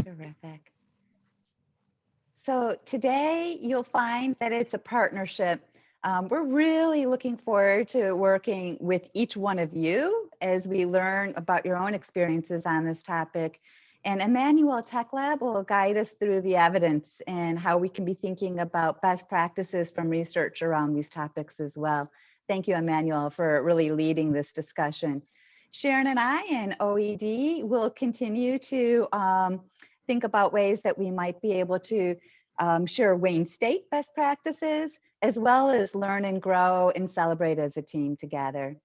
Terrific. So today you'll find that it's a partnership. We're really looking forward to working with each one of you as we learn about your own experiences on this topic. And Emmanuel Tech Lab will guide us through the evidence and how we can be thinking about best practices from research around these topics as well. Thank you, Emmanuel, for really leading this discussion. Sharon and I and OED will continue to think about ways that we might be able to share Wayne State best practices, as well as learn and grow and celebrate as a team together.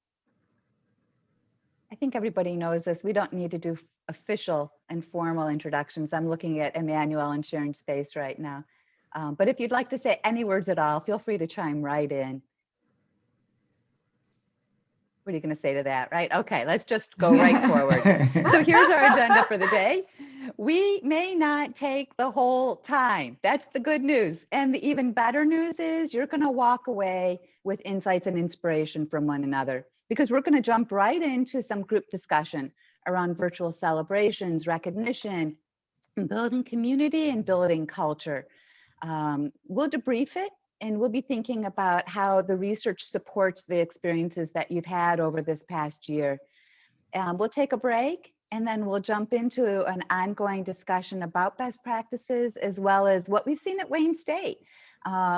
I think everybody knows this. We don't need to do official and formal introductions. I'm looking at Emmanuel and Sharon's face right now. But if you'd like to say any words at all, feel free to chime right in. What are you going to say to that, right? Okay, let's just go right forward. So here's our agenda for the day. We may not take the whole time. That's the good news. And the even better news is you're going to walk away with insights and inspiration from one another, because we're going to jump right into some group discussion around virtual celebrations, recognition, building community and building culture. We'll debrief it. And we'll be thinking about how the research supports the experiences that you've had over this past year. We'll take a break, and then we'll jump into an ongoing discussion about best practices, as well as what we've seen at Wayne State.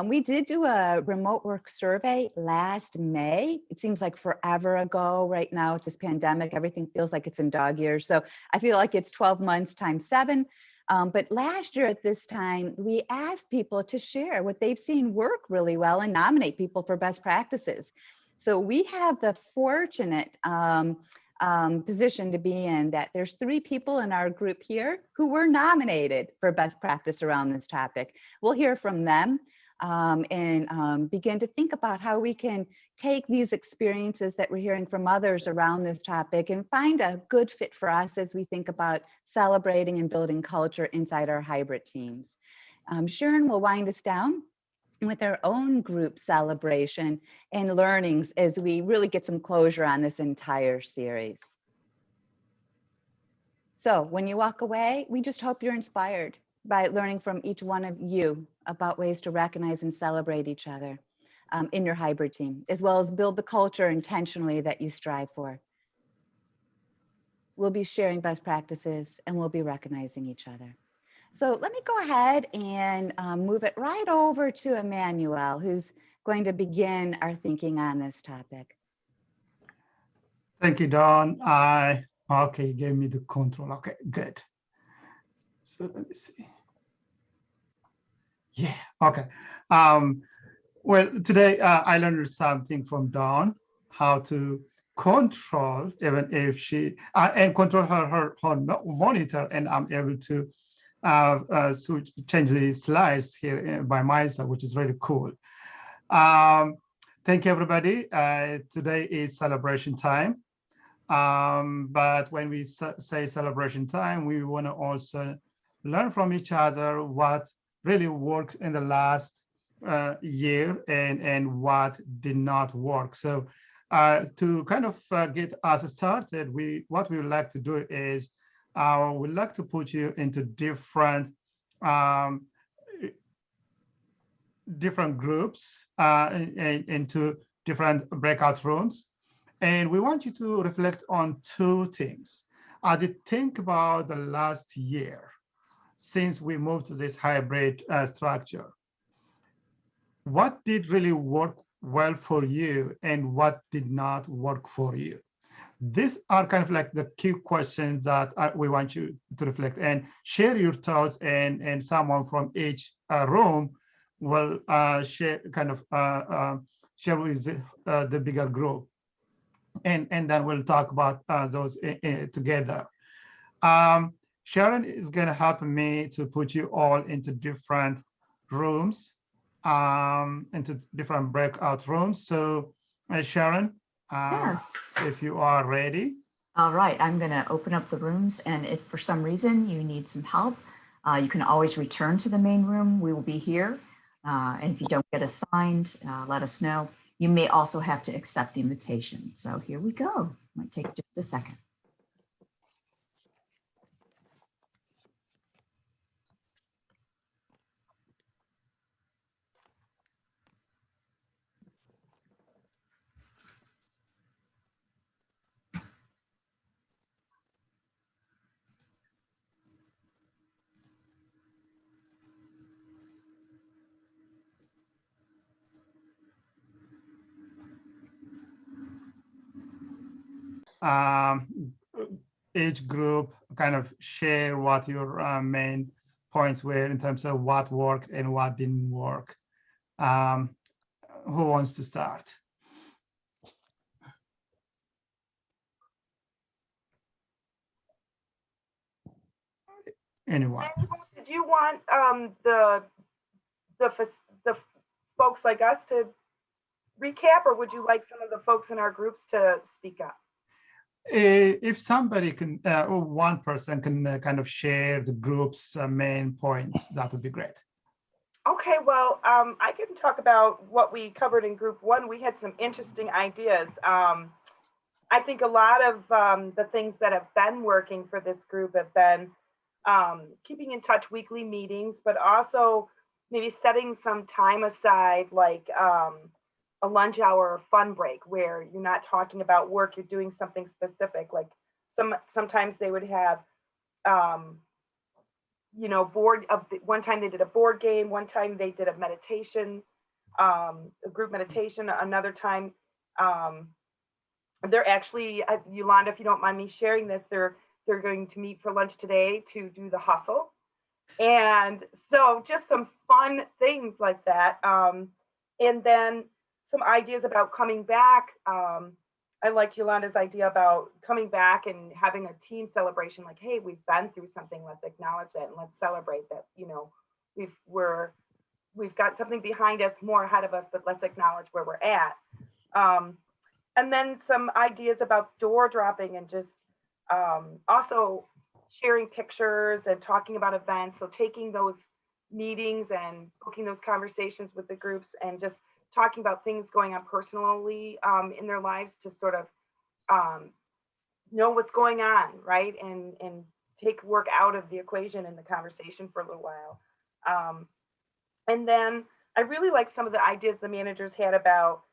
We did do a remote work survey last May. It seems like forever ago right now with this pandemic. Everything feels like it's in dog years. So I feel like it's 12 months times 7. But last year at this time, we asked people to share what they've seen work really well and nominate people for best practices. So we have the fortunate position to be in that there's 3 people in our group here who were nominated for best practice around this topic. We'll hear from them and begin to think about how we can take these experiences that we're hearing from others around this topic and find a good fit for us as we think about celebrating and building culture inside our hybrid teams. Sharon will wind us down with our own group celebration and learnings as we really get some closure on this entire series. So when you walk away, we just hope you're inspired by learning from each one of you about ways to recognize and celebrate each other in your hybrid team, as well as build the culture intentionally that you strive for. We'll be sharing best practices and we'll be recognizing each other. So let me go ahead and move it right over to Emmanuel, who's going to begin our thinking on this topic. Thank you, Dawn. Okay, you gave me the control. Okay, good. So let me see. Yeah, okay. Well, today I learned something from Dawn, how to control, even if she, and control her monitor, and I'm able to change the slides here by myself, which is really cool. Thank you, everybody. Today is celebration time. But when we say celebration time, we want to also learn from each other what really worked in the last year and what did not work. So to kind of get us started, what we would like to do is we'd like to put you into different groups into different breakout rooms. And we want you to reflect on 2 things. As you think about the last year, since we moved to this hybrid structure, what did really work well for you and what did not work for you? These are kind of like the key questions that we want you to reflect and share your thoughts, and someone from each room will share with the bigger group. And then we'll talk about those together. Sharon is going to help me to put you all into different rooms, into different breakout rooms. So Sharon, yes. If you are ready. All right, I'm going to open up the rooms, and if for some reason you need some help, you can always return to the main room. We will be here. And if you don't get assigned, let us know. You may also have to accept the invitation. So here we go. Might take just a second. each group kind of share what your main points were in terms of what worked and what didn't work. Who wants to start? Anyone? Did you want the folks like us to recap, or would you like some of the folks in our groups to speak up? If somebody can, or one person can kind of share the group's main points, that would be great. Okay, well, I can talk about what we covered in group one. We had some interesting ideas. I think a lot of the things that have been working for this group have been keeping in touch weekly meetings, but also maybe setting some time aside, like a lunch hour fun break where you're not talking about work, you're doing something specific. Like sometimes they would have, one time they did a board game, one time they did a meditation, a group meditation, another time they're actually, Yolanda, if you don't mind me sharing this, they're going to meet for lunch today to do the hustle. And so just some fun things like that. And then some ideas about coming back. I liked Yolanda's idea about coming back and having a team celebration, like, hey, we've been through something, let's acknowledge that and let's celebrate that, we've got something behind us, more ahead of us, but let's acknowledge where we're at. And then some ideas about door dropping and just also sharing pictures and talking about events. So taking those meetings and booking those conversations with the groups and just talking about things going on personally in their lives to sort of know what's going on, right? And take work out of the equation in the conversation for a little while. And then I really like some of the ideas the managers had about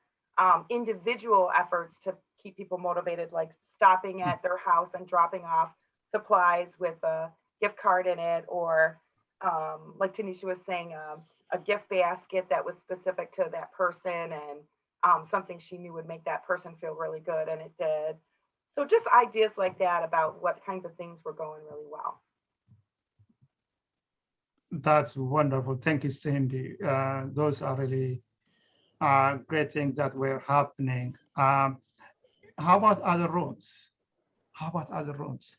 individual efforts to keep people motivated, like stopping at their house and dropping off supplies with a gift card in it, or like Tanisha was saying, a gift basket that was specific to that person and something she knew would make that person feel really good, and it did. So just ideas like that about what kinds of things were going really well. That's wonderful. Thank you, Cindy. Those are really great things that were happening. How about other rooms? How about other rooms?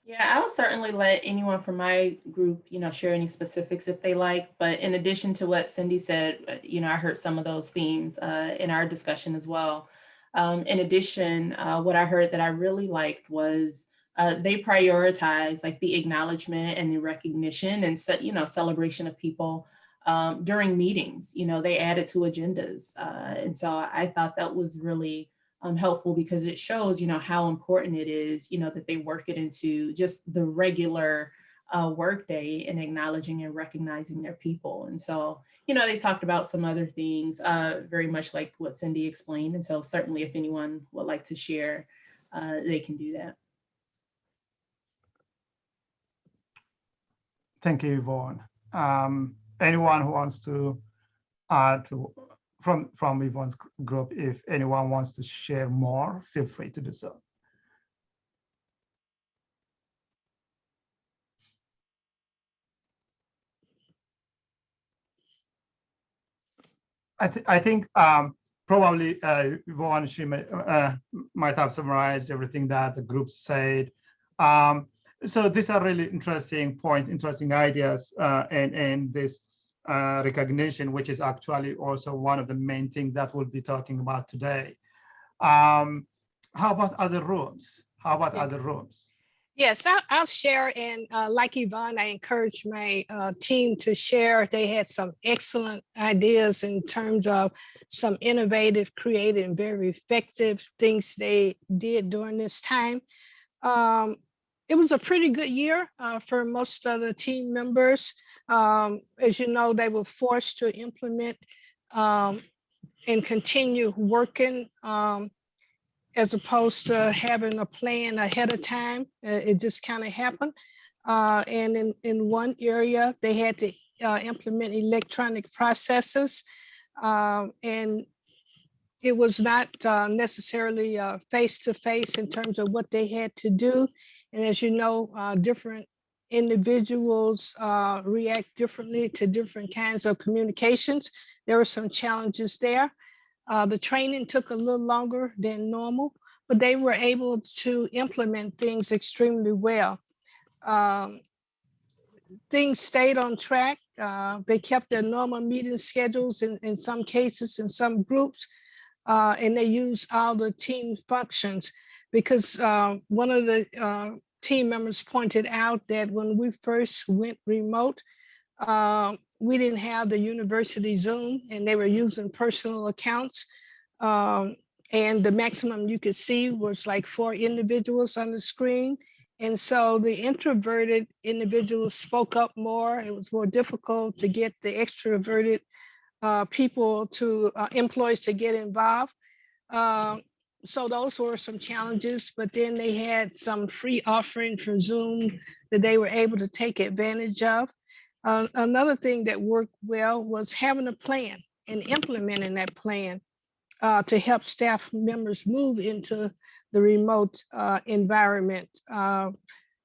Yeah, I'll certainly let anyone from my group, share any specifics if they like. But in addition to what Cindy said, I heard some of those themes in our discussion as well. In addition, what I heard that I really liked was they prioritize like the acknowledgement and the recognition and celebration of people during meetings. They added to agendas. And so I thought that was really helpful because it shows, how important it is, that they work it into just the regular workday and acknowledging and recognizing their people. And so, they talked about some other things very much like what Cindy explained. And so certainly if anyone would like to share, they can do that. Thank you, Yvonne. Anyone who wants to add from Yvonne's group, if anyone wants to share more, feel free to do so. I think probably Yvonne, she might have summarized everything that the group said. So these are really interesting points, interesting ideas, and this recognition, which is actually also one of the main things that we'll be talking about today. How about other rooms? How about other rooms? Yes, I'll share. And like Yvonne, I encourage my team to share. They had some excellent ideas in terms of some innovative, creative, and very effective things they did during this time. It was a pretty good year for most of the team members. As you know, they were forced to implement and continue working as opposed to having a plan ahead of time. It just kind of happened. And in one area, they had to implement electronic processes. And it was not necessarily face-to-face in terms of what they had to do. And as you know, different individuals react differently to different kinds of communications. There were some challenges there. The training took a little longer than normal, but they were able to implement things extremely well. Things stayed on track. They kept their normal meeting schedules in some cases, in some groups, and they used all the team functions because one of the team members pointed out that when we first went remote, we didn't have the university Zoom and they were using personal accounts. And the maximum you could see was like 4 individuals on the screen. And so the introverted individuals spoke up more. It was more difficult to get the extroverted people to employees to get involved. So those were some challenges, but then they had some free offering for Zoom that they were able to take advantage of. Another thing that worked well was having a plan and implementing that plan to help staff members move into the remote environment.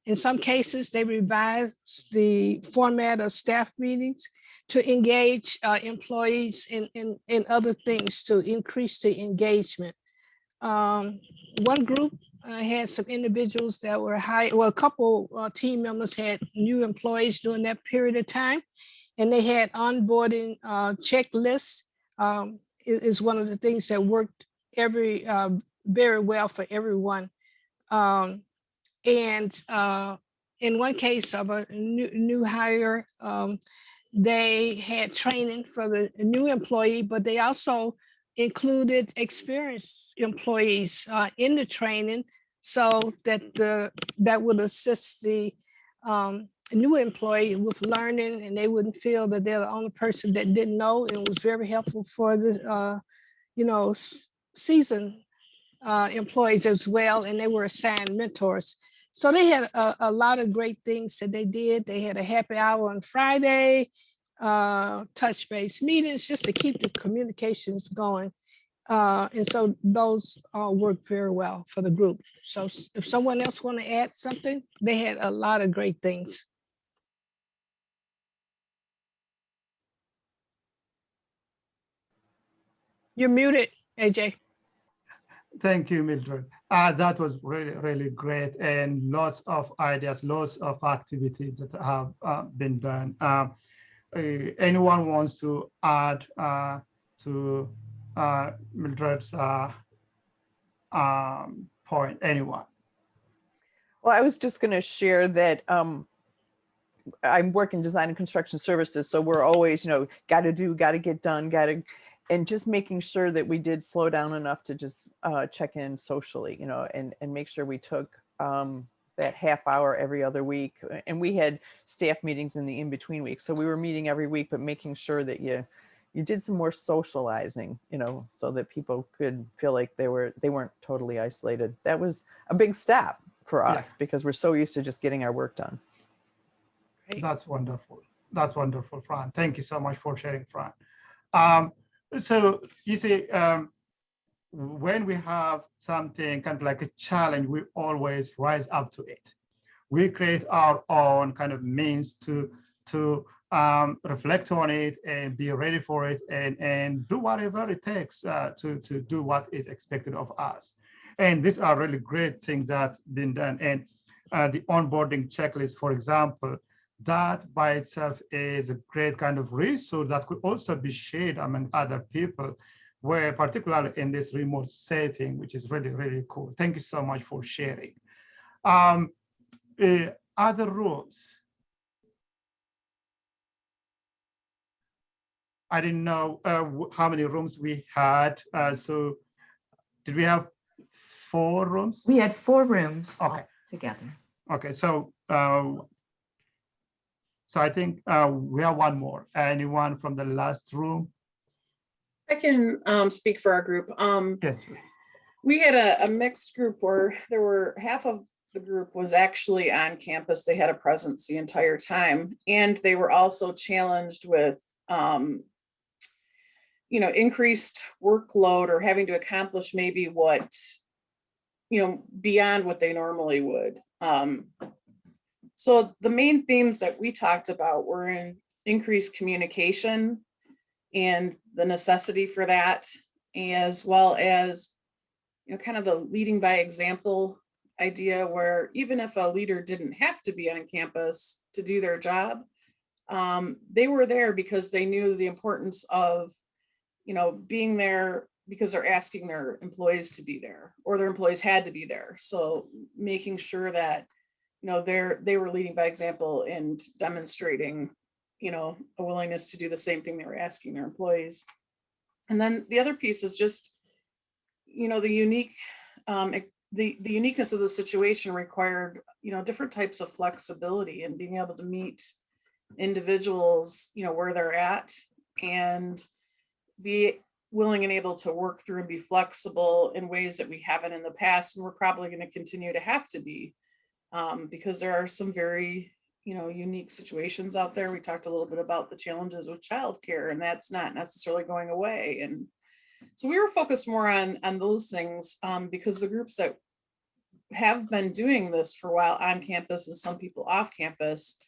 In some cases, they revised the format of staff meetings to engage employees in other things to increase the engagement. One group had some individuals that were high, well, a couple team members had new employees during that period of time, and they had onboarding checklists. Is one of the things that worked very well for everyone. And in one case of a new hire, they had training for the new employee, but they also included experienced employees in the training so that that would assist the new employee with learning, and they wouldn't feel that they're the only person that didn't know. It was very helpful for the seasoned employees as well, and they were assigned mentors. So they had a lot of great things that they did. They had a happy hour on Friday, touch base meetings just to keep the communications going. And so those all worked very well for the group. So if someone else want to add something, they had a lot of great things. You're muted, AJ. Thank you, Mildred. That was really, really great, and lots of ideas, lots of activities that have been done. Anyone wants to add to Mildred's point? Anyone? Well, I was just going to share that I'm working design and construction services, so we're always, got to get done, and just making sure that we did slow down enough to just check in socially, and make sure we took that half hour every other week. And we had staff meetings in the in-between weeks, so we were meeting every week, but making sure that you did some more socializing, so that people could feel like they weren't totally isolated. That was a big step for us because we're so used to just getting our work done. That's wonderful. That's wonderful, Fran. Thank you so much for sharing, Fran. So you see, when we have something kind of like a challenge, we always rise up to it. We create our own kind of means to reflect on it and be ready for it and do whatever it takes to do what is expected of us. And these are really great things that have been done. And the onboarding checklist, for example, that by itself is a great kind of resource that could also be shared among other people, where particularly in this remote setting, which is really, really cool. Thank you so much for sharing. Other rooms. I didn't know how many rooms we had. So did we have 4 rooms? We had 4 rooms together. Okay, so so I think we have one more. Anyone from the last room? I can speak for our group. Yes. We had a mixed group where there were half of the group was actually on campus. They had a presence the entire time. And they were also challenged with increased workload or having to accomplish maybe what, beyond what they normally would. So the main themes that we talked about were in increased communication and the necessity for that, as well as, kind of the leading by example idea, where even if a leader didn't have to be on campus to do their job, they were there because they knew the importance of, being there because they're asking their employees to be there, or their employees had to be there. So making sure that, they were leading by example and demonstrating, a willingness to do the same thing they were asking their employees. And then the other piece is just, the unique, the uniqueness of the situation required, different types of flexibility and being able to meet individuals, where they're at, and be willing and able to work through and be flexible in ways that we haven't in the past, and we're probably going to continue to have to be, because there are some very, unique situations out there. We talked a little bit about the challenges with childcare, and that's not necessarily going away. And so we were focused more on those things, because the groups that have been doing this for a while on campus and some people off campus,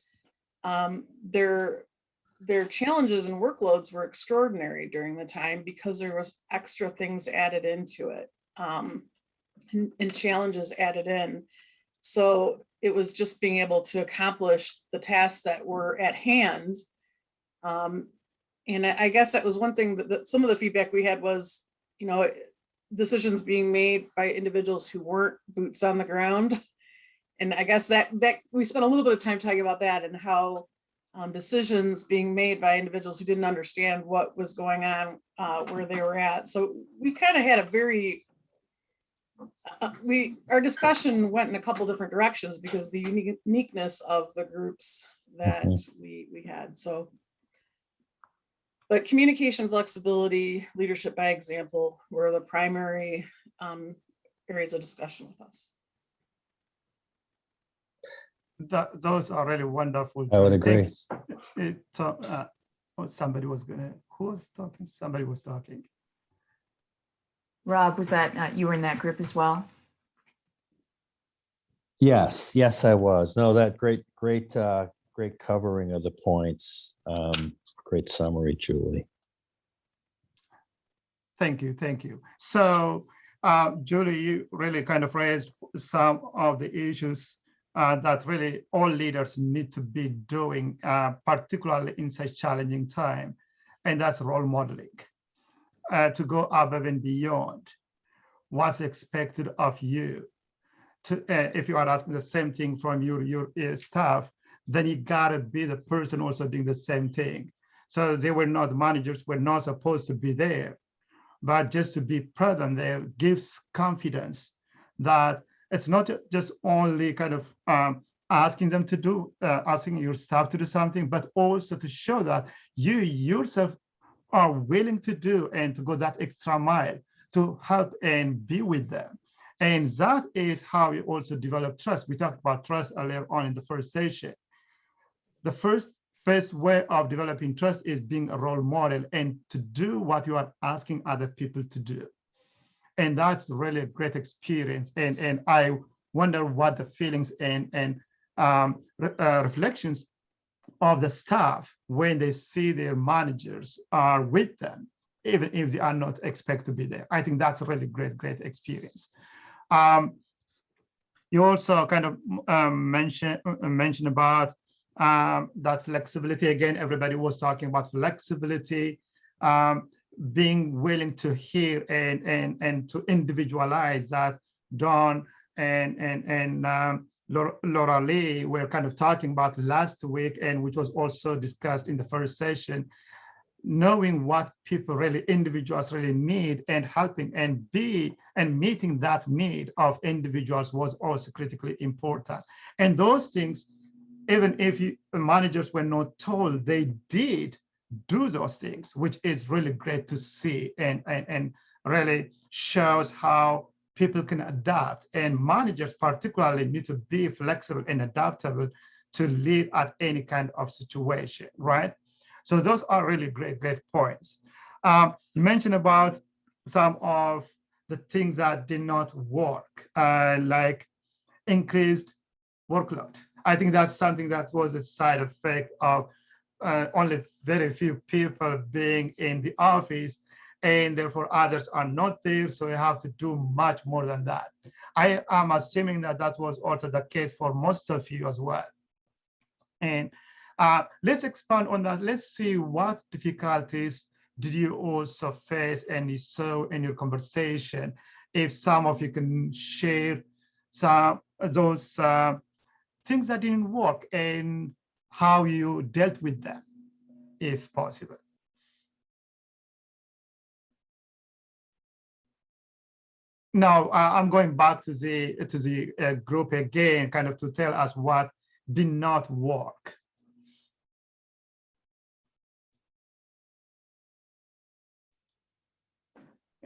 their challenges and workloads were extraordinary during the time because there was extra things added into it, and challenges added in. So it was just being able to accomplish the tasks that were at hand. And I guess that was one thing that some of the feedback we had was, decisions being made by individuals who weren't boots on the ground. And I guess that we spent a little bit of time talking about that, and how decisions being made by individuals who didn't understand what was going on where they were at. So we kind of had a very, our discussion went in a couple different directions because the uniqueness of the groups that we had. So, but communication, flexibility, leadership by example were the primary areas of discussion with us. Those are really wonderful. I would agree. Somebody was who was talking? Somebody was talking. Rob, was that you were in that group as well? Yes, I was. No, that great covering of the points. Great summary, Julie. Thank you. So, Julie, you really kind of raised some of the issues that really all leaders need to be doing, particularly in such challenging time, and that's role modeling. To go above and beyond what's expected of you. If you are asking the same thing from your staff, then you gotta be the person also doing the same thing. So they were not managers, were not supposed to be there, but just to be present there gives confidence that it's not just only kind of asking them to do, asking your staff to do something, but also to show that you yourself are willing to do and to go that extra mile to help and be with them. And that is how we also develop trust. We talked about trust earlier on in the first session. The best way of developing trust is being a role model and to do what you are asking other people to do. And that's really a great experience. And I wonder what the feelings and reflections of the staff when they see their managers are with them, even if they are not expected to be there. I think that's a really great experience. You also kind of mentioned about that flexibility. Again, everybody was talking about flexibility, being willing to hear and to individualize that. Dawn and Laura Lee were kind of talking about last week, and which was also discussed in the first session, knowing what people really, individuals really need, and helping and meeting that need of individuals was also critically important. And those things, even if managers were not told, they did do those things, which is really great to see, and really shows how people can adapt, and managers particularly need to be flexible and adaptable to lead at any kind of situation, right? So those are really great points. You mentioned about some of the things that did not work, like increased workload. I think that's something that was a side effect of only very few people being in the office, and therefore others are not there, so you have to do much more than that. I am assuming that that was also the case for most of you as well. And let's expand on that. Let's see what difficulties did you also face and you saw in your conversation. If some of you can share some of those things that didn't work and how you dealt with them, if possible. Now, I'm going back to the group again, kind of to tell us what did not work.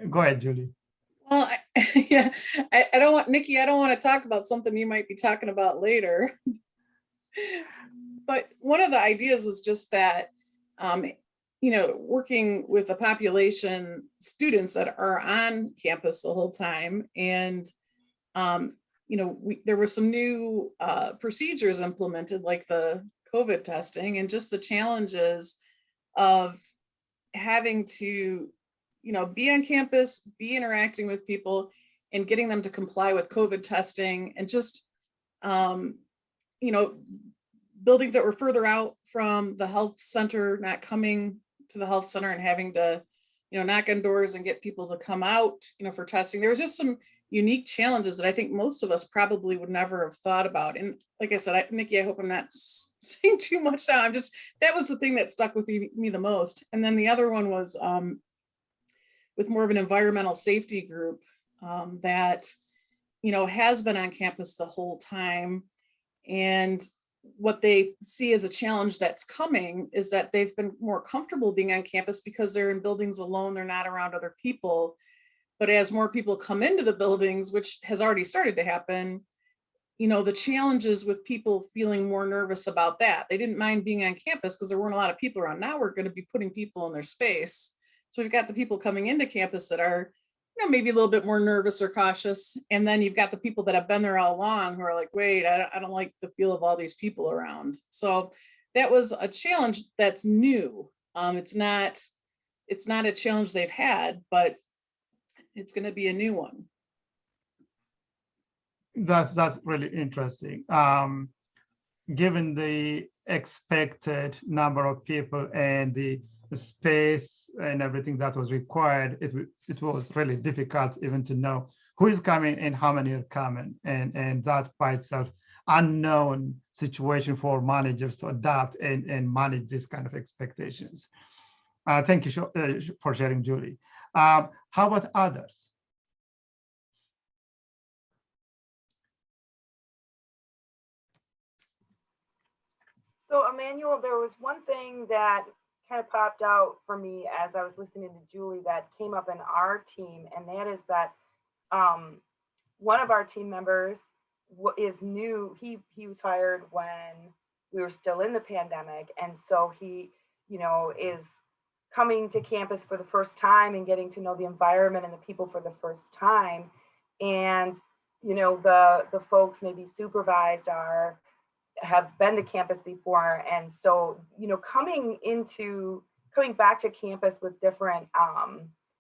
Go ahead, Julie. Well, yeah, I don't want, Nikki, I don't want to talk about something you might be talking about later. But one of the ideas was just that, you know, working with the population, students that are on campus the whole time. And, you know, there were some new procedures implemented, like the COVID testing, and just the challenges of having to, you know, be on campus, be interacting with people and getting them to comply with COVID testing, and just, you know, buildings that were further out from the health center, not coming to the health center and having to, you know, knock on doors and get people to come out, you know, for testing. There was just some unique challenges that I think most of us probably would never have thought about. And like I said, Nikki, I hope I'm not saying too much now. That was the thing that stuck with me the most. And then the other one was with more of an environmental safety group that, you know, has been on campus the whole time. And what they see as a challenge that's coming is that they've been more comfortable being on campus because they're in buildings alone, they're not around other people. But as more people come into the buildings, which has already started to happen, you know, the challenges with people feeling more nervous about that. They didn't mind being on campus because there weren't a lot of people around. Now we're going to be putting people in their space. So we've got the people coming into campus that are, you know, maybe a little bit more nervous or cautious. And then you've got the people that have been there all along who are like, wait, I don't like the feel of all these people around. So that was a challenge that's new. It's not a challenge they've had, but it's going to be a new one. That's really interesting. Given the expected number of people and the space and everything that was required, it was really difficult even to know who is coming and how many are coming, and that by itself unknown situation for managers to adapt and manage this kind of expectations. Thank you for sharing, Julie. How about others? So Emmanuel, there was one thing that kind of popped out for me as I was listening to Julie that came up in our team, and that is that one of our team members is new. He was hired when we were still in the pandemic, and so he, you know, is coming to campus for the first time and getting to know the environment and the people for the first time. And you know, the folks maybe supervised have been to campus before, and so, you know, coming back to campus with different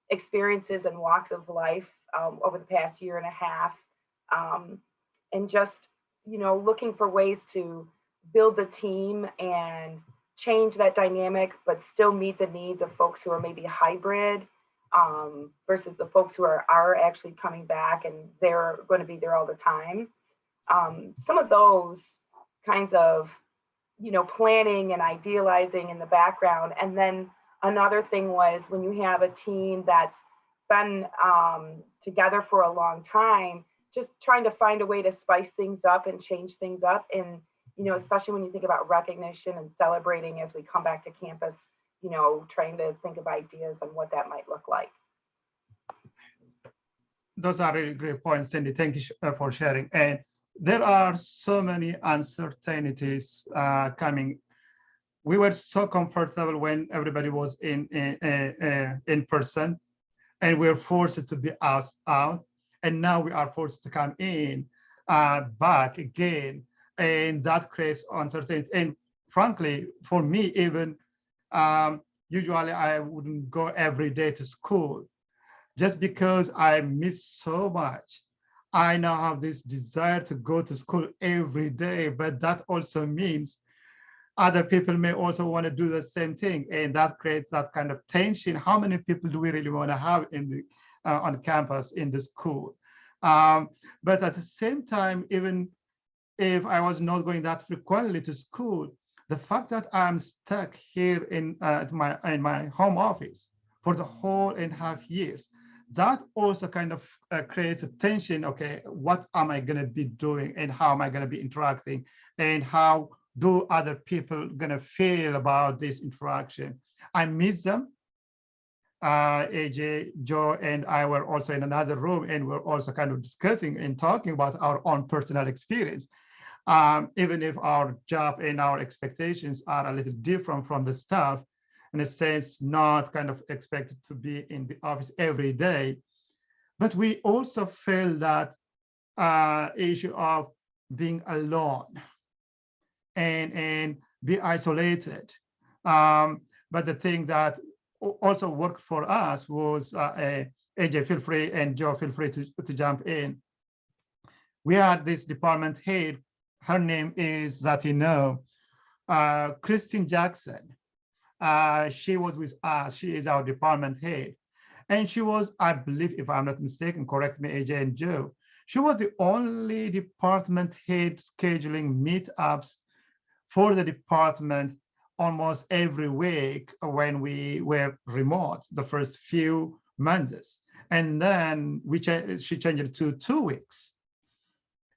experiences and walks of life over the past year and a half, and just, you know, looking for ways to build the team and change that dynamic, but still meet the needs of folks who are maybe hybrid versus the folks who are actually coming back and they're going to be there all the time. Some of those kinds of, you know, planning and idealizing in the background. And then another thing was when you have a team that's been together for a long time, just trying to find a way to spice things up and change things up. And, you know, especially when you think about recognition and celebrating as we come back to campus, you know, trying to think of ideas on what that might look like. Those are really great points, Cindy. Thank you for sharing. And there are so many uncertainties coming we were so comfortable when everybody was in person, and we were forced to be asked out, and now we are forced to come in back again, and that creates uncertainty. And frankly, for me, even usually I wouldn't go every day to school just because I miss so much. I now have this desire to go to school every day, but that also means other people may also want to do the same thing, and that creates that kind of tension. How many people do we really want to have in the on campus in the school? But at the same time, even if I was not going that frequently to school, the fact that I'm stuck here in my home office for the whole and a half years, that also kind of creates a tension. Okay, what am I going to be doing, and how am I going to be interacting, and how do other people going to feel about this interaction? I miss them. AJ, Joe, and I were also in another room, and we're also kind of discussing and talking about our own personal experience. Even if our job and our expectations are a little different from the staff, in a sense, not kind of expected to be in the office every day. But we also feel that issue of being alone and be isolated. But the thing that also worked for us was, AJ, feel free, and Joe, feel free to jump in. We had this department head. Her name is, that you know, Christine Jackson. She was with us. She is our department head. And she was, I believe, if I'm not mistaken, correct me, AJ and Joe, she was the only department head scheduling meetups for the department almost every week when we were remote the first few months. And then she changed it to 2 weeks.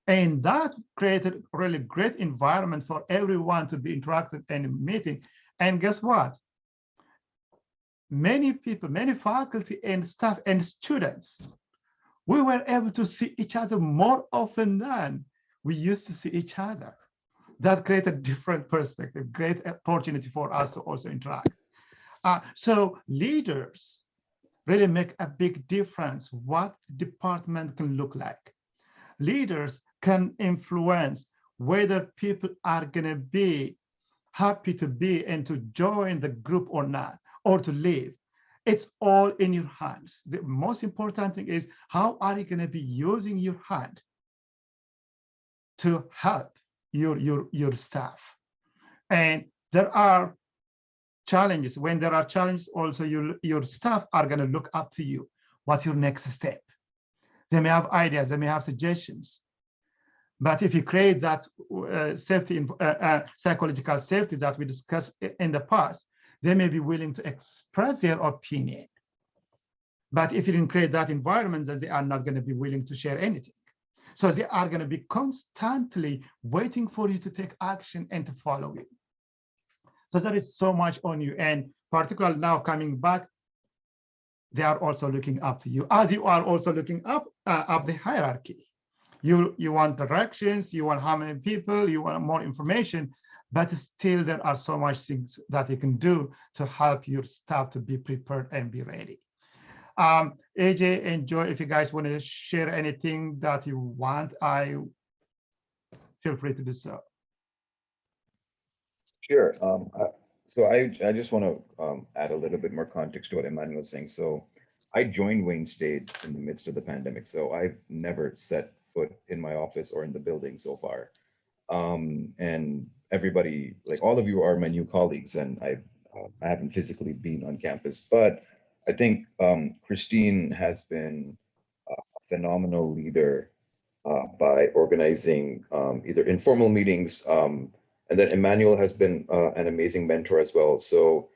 And that created a really great environment for everyone to be interactive and meeting. And guess what? Many people, many faculty and staff and students, we were able to see each other more often than we used to see each other. That created a different perspective, great opportunity for us to also interact. So leaders really make a big difference what the department can look like. Leaders can influence whether people are going to be happy to be and to join the group or not, or to leave. It's all in your hands. The most important thing is, how are you going to be using your hand to help your staff? And there are challenges. When there are challenges, also your staff are going to look up to you. What's your next step? They may have ideas, they may have suggestions. But if you create that safety, psychological safety that we discussed in the past, they may be willing to express their opinion. But if you didn't create that environment, then they are not going to be willing to share anything. So they are going to be constantly waiting for you to take action and to follow you. So there is so much on you. And particularly now coming back, they are also looking up to you, as you are also looking up the hierarchy. You want directions, you want how many people, you want more information, but still there are so much things that you can do to help your staff to be prepared and be ready. AJ and Joe, if you guys want to share anything that you want, feel free to do so. Sure. So I just want to add a little bit more context to what Emmanuel was saying. So I joined Wayne State in the midst of the pandemic, so I've never set foot in my office or in the building so far. And everybody, like all of you, are my new colleagues, and I haven't physically been on campus, but I think Christine has been a phenomenal leader by organizing either informal meetings, and then Emmanuel has been an amazing mentor as well. So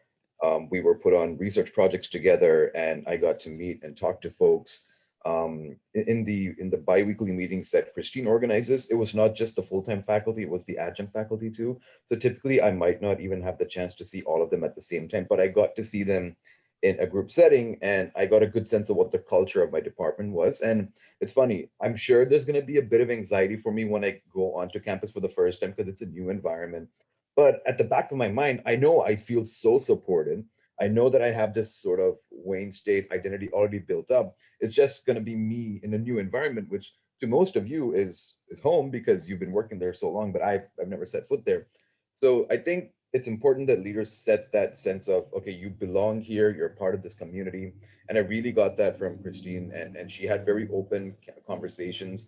we were put on research projects together, and I got to meet and talk to folks in the biweekly meetings that Christine organizes. It was not just the full-time faculty, it was the adjunct faculty too. So typically I might not even have the chance to see all of them at the same time, but I got to see them in a group setting, and I got a good sense of what the culture of my department was. And it's funny, I'm sure there's going to be a bit of anxiety for me when I go onto campus for the first time, because it's a new environment. But at the back of my mind, I know I feel so supported. I know that I have this sort of Wayne State identity already built up. It's just going to be me in a new environment, which to most of you is home because you've been working there so long, but I've never set foot there. So I think it's important that leaders set that sense of, okay, you belong here, you're part of this community. And I really got that from Christine, and she had very open conversations.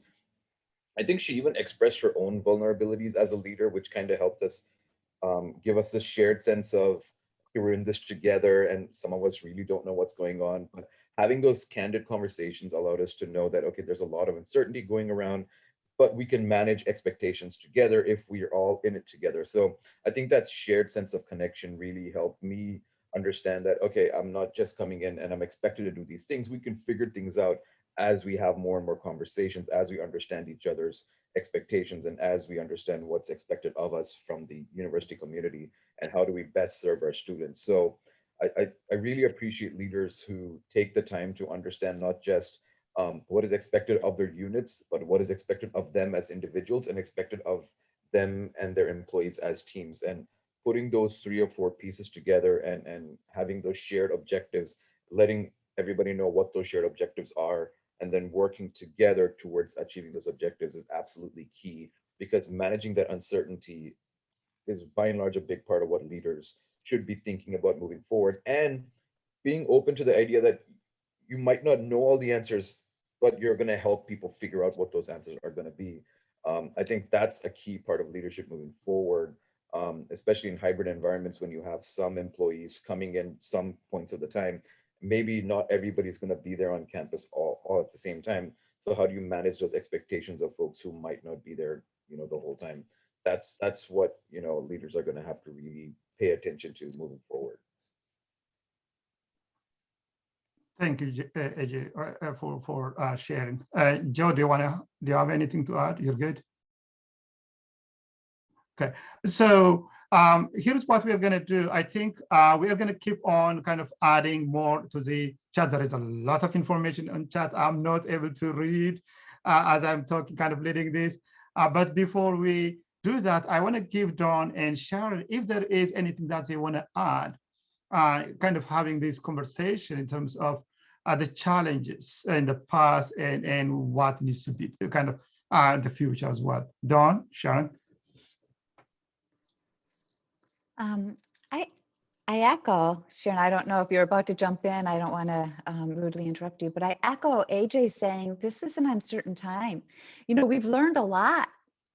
I think she even expressed her own vulnerabilities as a leader, which kind of helped us give us this shared sense of, okay, we're in this together and some of us really don't know what's going on. But having those candid conversations allowed us to know that, okay, there's a lot of uncertainty going around, but we can manage expectations together if we are all in it together. So I think that shared sense of connection really helped me understand that, okay, I'm not just coming in and I'm expected to do these things. We can figure things out as we have more and more conversations, as we understand each other's expectations, and as we understand what's expected of us from the university community, and how do we best serve our students. So I really appreciate leaders who take the time to understand not just what is expected of their units, but what is expected of them as individuals and expected of them and their employees as teams. And putting those 3 or 4 pieces together and having those shared objectives, letting everybody know what those shared objectives are, and then working together towards achieving those objectives is absolutely key, because managing that uncertainty is by and large a big part of what leaders should be thinking about moving forward, and being open to the idea that you might not know all the answers, but you're going to help people figure out what those answers are going to be. I think that's a key part of leadership moving forward, especially in hybrid environments when you have some employees coming in some points of the time. Maybe not everybody's going to be there on campus all at the same time. So how do you manage those expectations of folks who might not be there, the whole time? That's what, leaders are going to have to really pay attention to moving forward. Thank you, AJ, for sharing. Joe, do you have anything to add? You're good. Okay, so here's what we are going to do. I think we are going to keep on kind of adding more to the chat. There is a lot of information on chat I'm not able to read as I'm talking, kind of leading this. But before we do that, I want to give Dawn and Sharon, if there is anything that they want to add, kind of having this conversation in terms of the challenges in the past and what needs to be kind of the future as well. Dawn, Sharon. I echo, Sharon, I don't know if you're about to jump in. I don't want to rudely interrupt you, but I echo AJ saying this is an uncertain time. We've learned a lot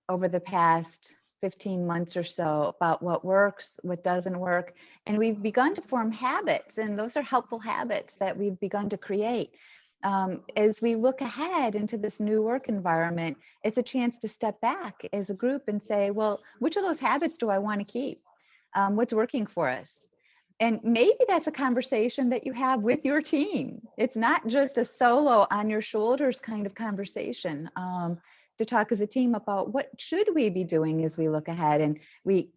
over the past 15 months or so about what works, what doesn't work, and we've begun to form habits, and those are helpful habits that we've begun to create. As we look ahead into this new work environment, it's a chance to step back as a group and say, well, which of those habits do I want to keep? What's working for us? And maybe that's a conversation that you have with your team. It's not just a solo on your shoulders kind of conversation. To talk as a team about what should we be doing as we look ahead, and we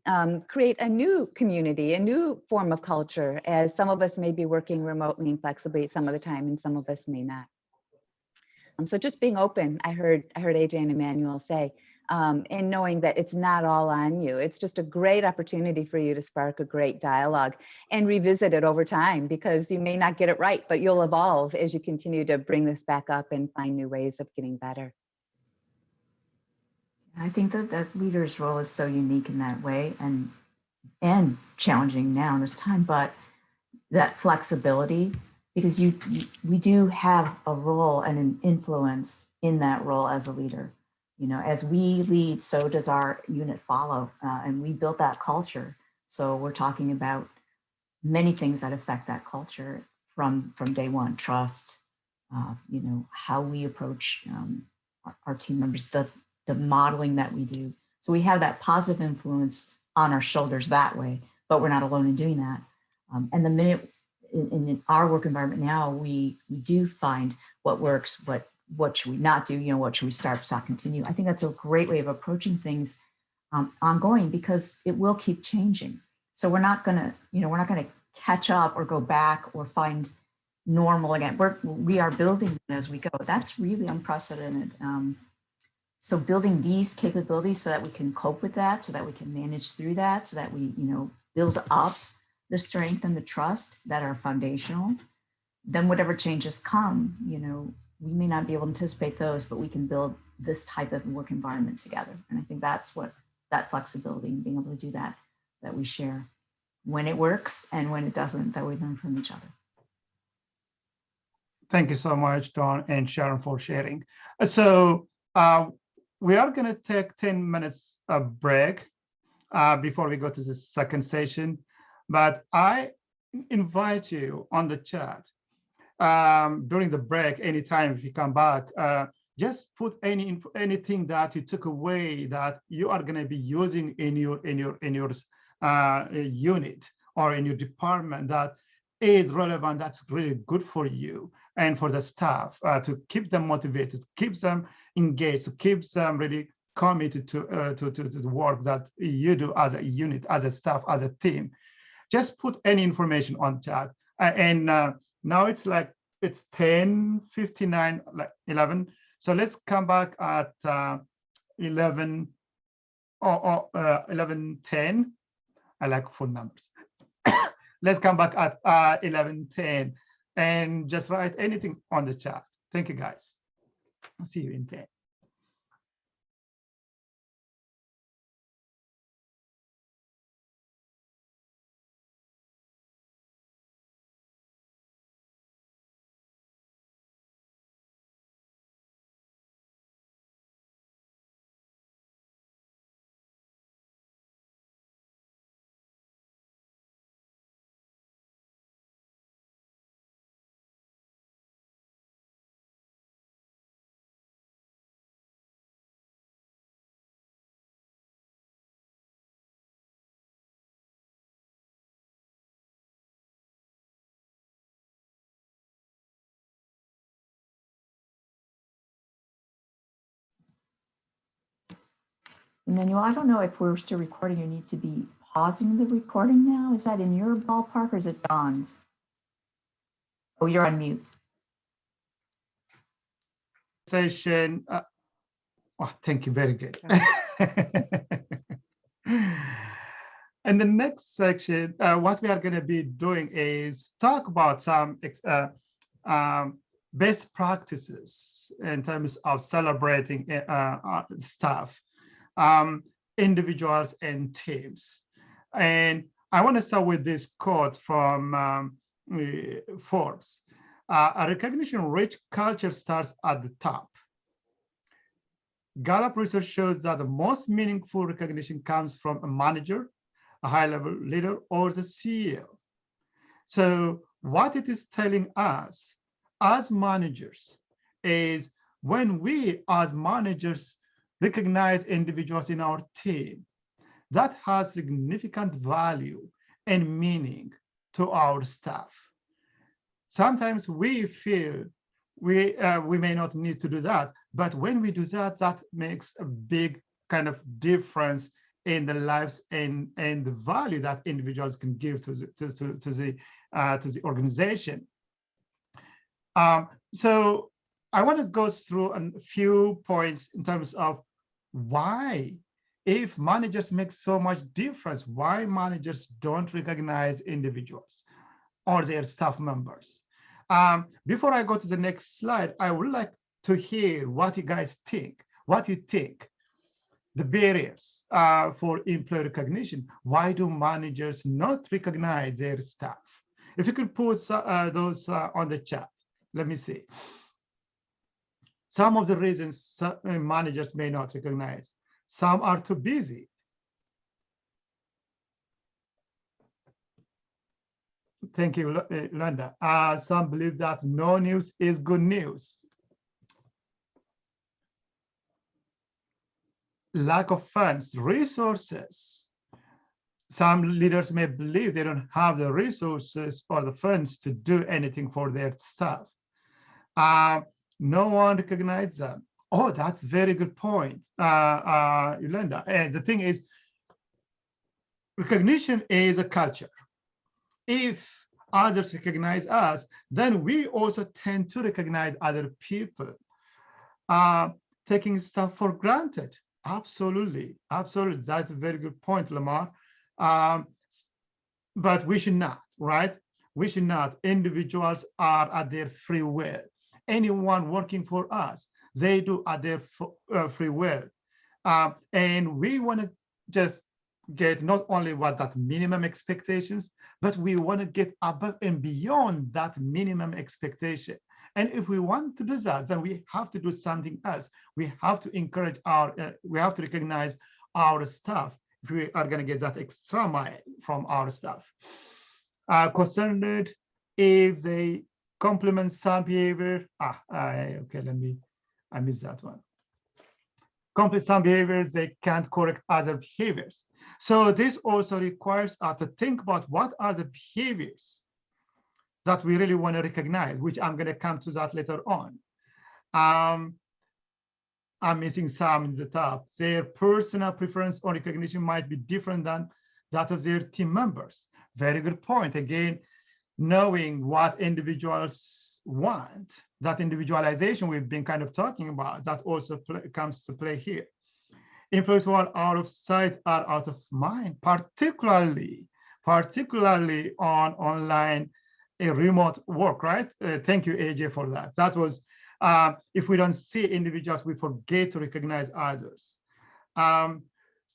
create a new community, a new form of culture, as some of us may be working remotely and flexibly some of the time, and some of us may not. So just being open, I heard AJ and Emmanuel say, and knowing that it's not all on you. It's just a great opportunity for you to spark a great dialogue and revisit it over time, because you may not get it right, but you'll evolve as you continue to bring this back up and find new ways of getting better. I think that the leader's role is so unique in that way, and challenging now in this time, but that flexibility, because we do have a role and an influence in that role as a leader. As we lead, so does our unit follow, and we built that culture. So we're talking about many things that affect that culture from day one: trust, how we approach our team members, the modeling that we do. So we have that positive influence on our shoulders that way, but we're not alone in doing that. And the minute in our work environment now, we do find what works, what should we not do, what should we stop, continue. I think that's a great way of approaching things ongoing, because it will keep changing. So we're not gonna catch up or go back or find normal again. We are building as we go. That's really unprecedented. So building these capabilities so that we can cope with that, so that we can manage through that, so that we, build up the strength and the trust that are foundational. Then whatever changes come, we may not be able to anticipate those, but we can build this type of work environment together. And I think that's what that flexibility and being able to do that we share when it works and when it doesn't, that we learn from each other. Thank you so much, Dawn and Sharon, for sharing. So we are going to take 10 minutes of break before we go to the second session. But I invite you on the chat during the break, anytime if you come back, just put anything that you took away that you are going to be using in your unit or in your department that is relevant, that's really good for you and for the staff to keep them motivated, keep them engaged, to keep them really committed to the work that you do as a unit, as a staff, as a team. Just put any information on chat. And now it's 10:59, like 11. So let's come back at 11 or 11:10. I like full numbers. Let's come back at 11:10 and just write anything on the chat. Thank you, guys. I'll see you in 10. Emmanuel, I don't know if we're still recording. You need to be pausing the recording now. Is that in your ballpark or is it Dawn's? Oh, you're on mute. Session. Oh, thank you. Very good. And the next section, what we are going to be doing is talk about some best practices in terms of celebrating staff, individuals and teams. And I want to start with this quote from Forbes. A recognition-rich culture starts at the top. Gallup research shows that the most meaningful recognition comes from a manager, a high-level leader, or the CEO. So what it is telling us as managers is when we as managers recognize individuals in our team, that has significant value and meaning to our staff. Sometimes we feel we may not need to do that, but when we do that, that makes a big kind of difference in the lives and the value that individuals can give to the organization. So I want to go through a few points in terms of why, if managers make so much difference, why managers don't recognize individuals or their staff members. Before I go to the next slide, I would like to hear what you guys think, what you think, the barriers for employee recognition. Why do managers not recognize their staff? If you could put those on the chat, let me see. Some of the reasons managers may not recognize. Some are too busy. Thank you, Linda. Some believe that no news is good news. Lack of funds, resources. Some leaders may believe they don't have the resources or the funds to do anything for their staff. No one recognizes them. Oh, that's a very good point, Yolanda. And the thing is, recognition is a culture. If others recognize us, then we also tend to recognize other people. taking stuff for granted. Absolutely, absolutely. That's a very good point, Lamar. But we should not, right? We should not. Individuals are at their free will. Anyone working for us, they do at their free will. And we want to just get not only what that minimum expectations, but we want to get above and beyond that minimum expectation. And if we want to do that, then we have to do something else. We have to encourage we have to recognize our staff if we are going to get that extra mile from our staff. Concerned if they complement some behavior. Okay, I missed that one. Complete some behaviors, they can't correct other behaviors. So this also requires us to think about what are the behaviors that we really want to recognize, which I'm going to come to that later on. I'm missing some in the top. Their personal preference or recognition might be different than that of their team members. Very good point. Again, knowing what individuals want, that individualization we've been kind of talking about, that also comes to play here. Employees who are out of sight are out of mind, particularly on online remote work, right? Thank you, AJ, for that. That was, if we don't see individuals, we forget to recognize others.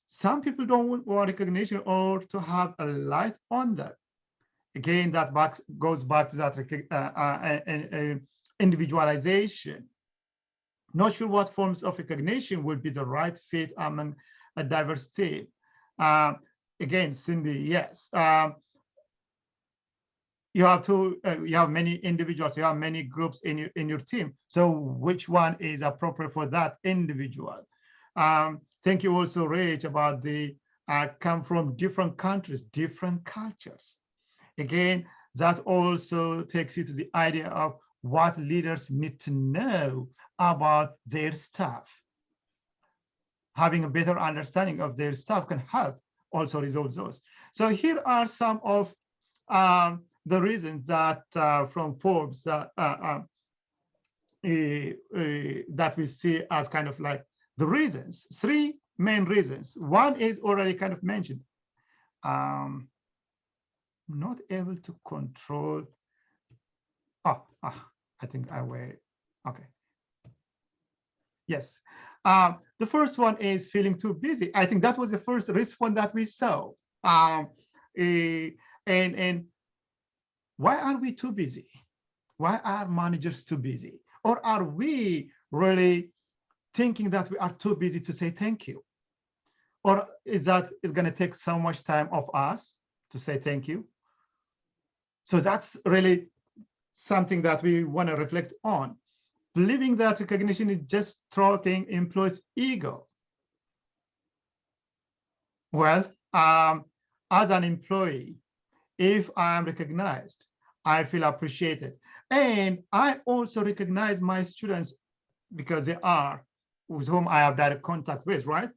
Some people don't want recognition or to have a light on them. Again, that goes back to that individualization. Not sure what forms of recognition would be the right fit among a diverse team. Again, Cindy, yes. You have many individuals, you have many groups in your team. So which one is appropriate for that individual? Thank you also, Rach, about the come from different countries, different cultures. Again, that also takes you to the idea of what leaders need to know about their staff. Having a better understanding of their staff can help also resolve those. So here are some of the reasons that from Forbes that we see as kind of like the reasons, 3 main reasons. One is already kind of mentioned. Not able to control. I think I wait. Okay. Yes. The first one is feeling too busy. I think that was the first response that we saw. And why are we too busy? Why are managers too busy? Or are we really thinking that we are too busy to say thank you? Or is that it's going to take so much time of us to say thank you? So that's really something that we want to reflect on. Believing that recognition is just stroking employees' ego. Well, as an employee, if I am recognized, I feel appreciated. And I also recognize my students because they are with whom I have direct contact with, right?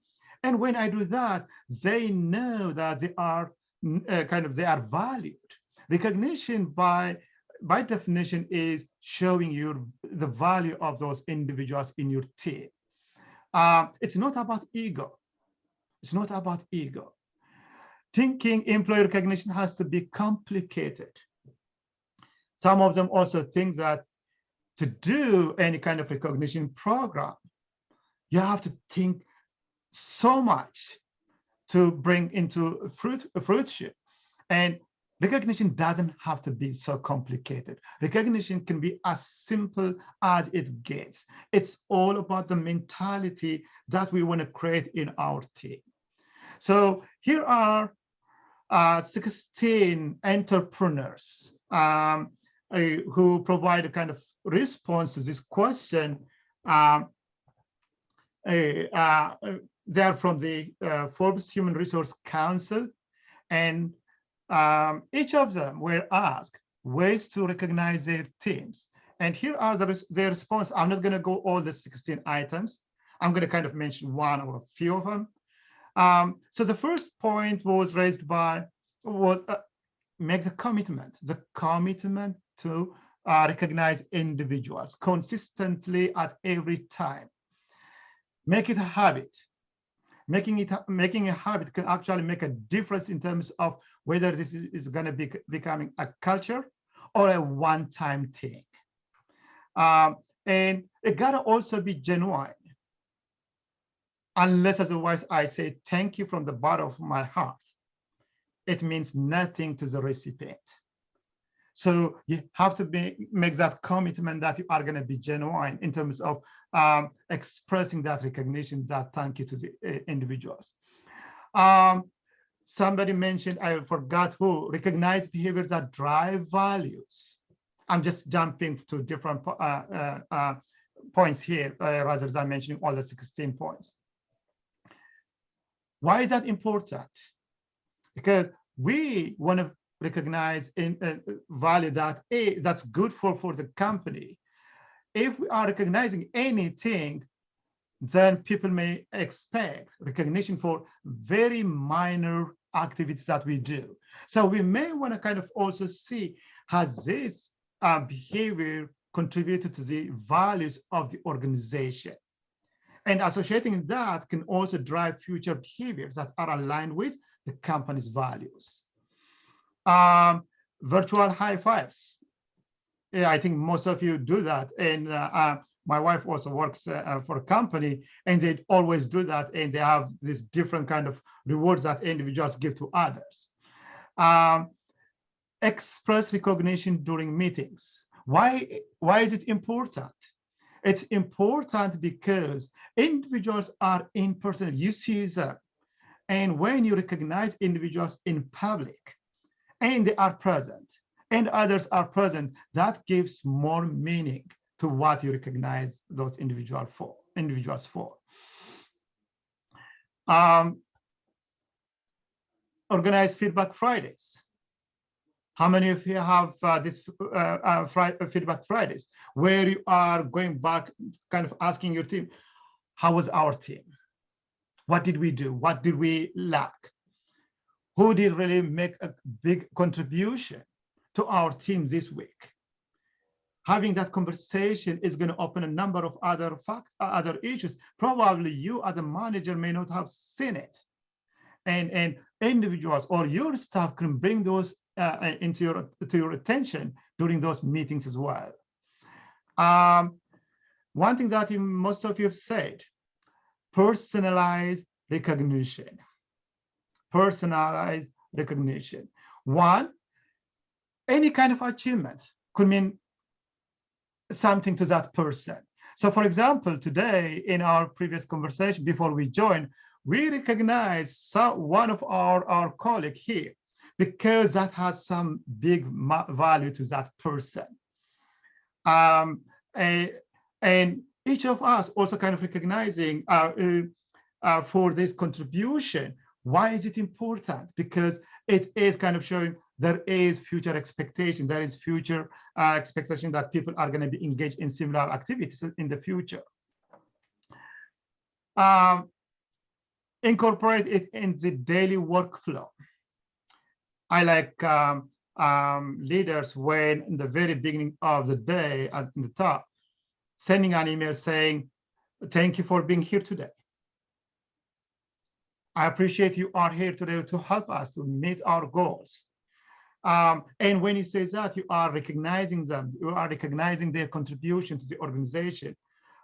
And when I do that, they know that they are they are valued. Recognition by definition is showing you the value of those individuals in your team. It's not about ego. It's not about ego. Thinking employee recognition has to be complicated. Some of them also think that to do any kind of recognition program, you have to think so much to bring into fruition. And recognition doesn't have to be so complicated. Recognition can be as simple as it gets. It's all about the mentality that we want to create in our team. So here are 16 entrepreneurs who provide a kind of response to this question. They're from the Forbes Human Resource Council, and each of them were asked ways to recognize their teams. And here are their response. I'm not going to go all the 16 items. I'm going to kind of mention one or a few of them. So the first point was raised by make the commitment to recognize individuals consistently at every time. Make it a habit. Making a habit can actually make a difference in terms of whether this is going to be becoming a culture or a one-time thing. And it gotta also be genuine. Unless otherwise I say thank you from the bottom of my heart, it means nothing to the recipient. So you have to make that commitment that you are going to be genuine in terms of expressing that recognition, that thank you to the individuals. Somebody mentioned, I forgot who, recognize behaviors that drive values. I'm just jumping to different points here rather than mentioning all the 16 points. Why is that important? Because we want to recognize in value that that's good for the company. If we are recognizing anything, then people may expect recognition for very minor activities that we do. So we may want to kind of also see, has this behavior contributed to the values of the organization? And associating that can also drive future behaviors that are aligned with the company's values. Virtual high fives. Yeah, I think most of you do that. And my wife also works for a company, and they always do that. And they have this different kind of rewards that individuals give to others. Express recognition during meetings. Why is it important? It's important because individuals are in person. You see them. And when you recognize individuals in public and they are present and others are present, that gives more meaning to what you recognize those individuals for. Organize Feedback Fridays. How many of you have this Feedback Fridays, where you are going back, kind of asking your team, how was our team? What did we do? What did we lack? Who did really make a big contribution to our team this week? Having that conversation is going to open a number of other other issues. Probably you as a manager may not have seen it. And individuals or your staff can bring those into your attention during those meetings as well. One thing that most of you have said, personalized recognition. Personalized recognition. One, any kind of achievement could mean something to that person. So for example, today in our previous conversation before we joined, we recognize one of our colleagues here because that has some big value to that person. And each of us also kind of recognizing for this contribution. Why is it important? Because it is kind of showing there is future expectation, there is future expectation that people are going to be engaged in similar activities in the future. Incorporate it in the daily workflow. I like leaders when in the very beginning of the day at the top, sending an email saying, thank you for being here today. I appreciate you are here today to help us to meet our goals. And when you say that, you are recognizing them, you are recognizing their contribution to the organization.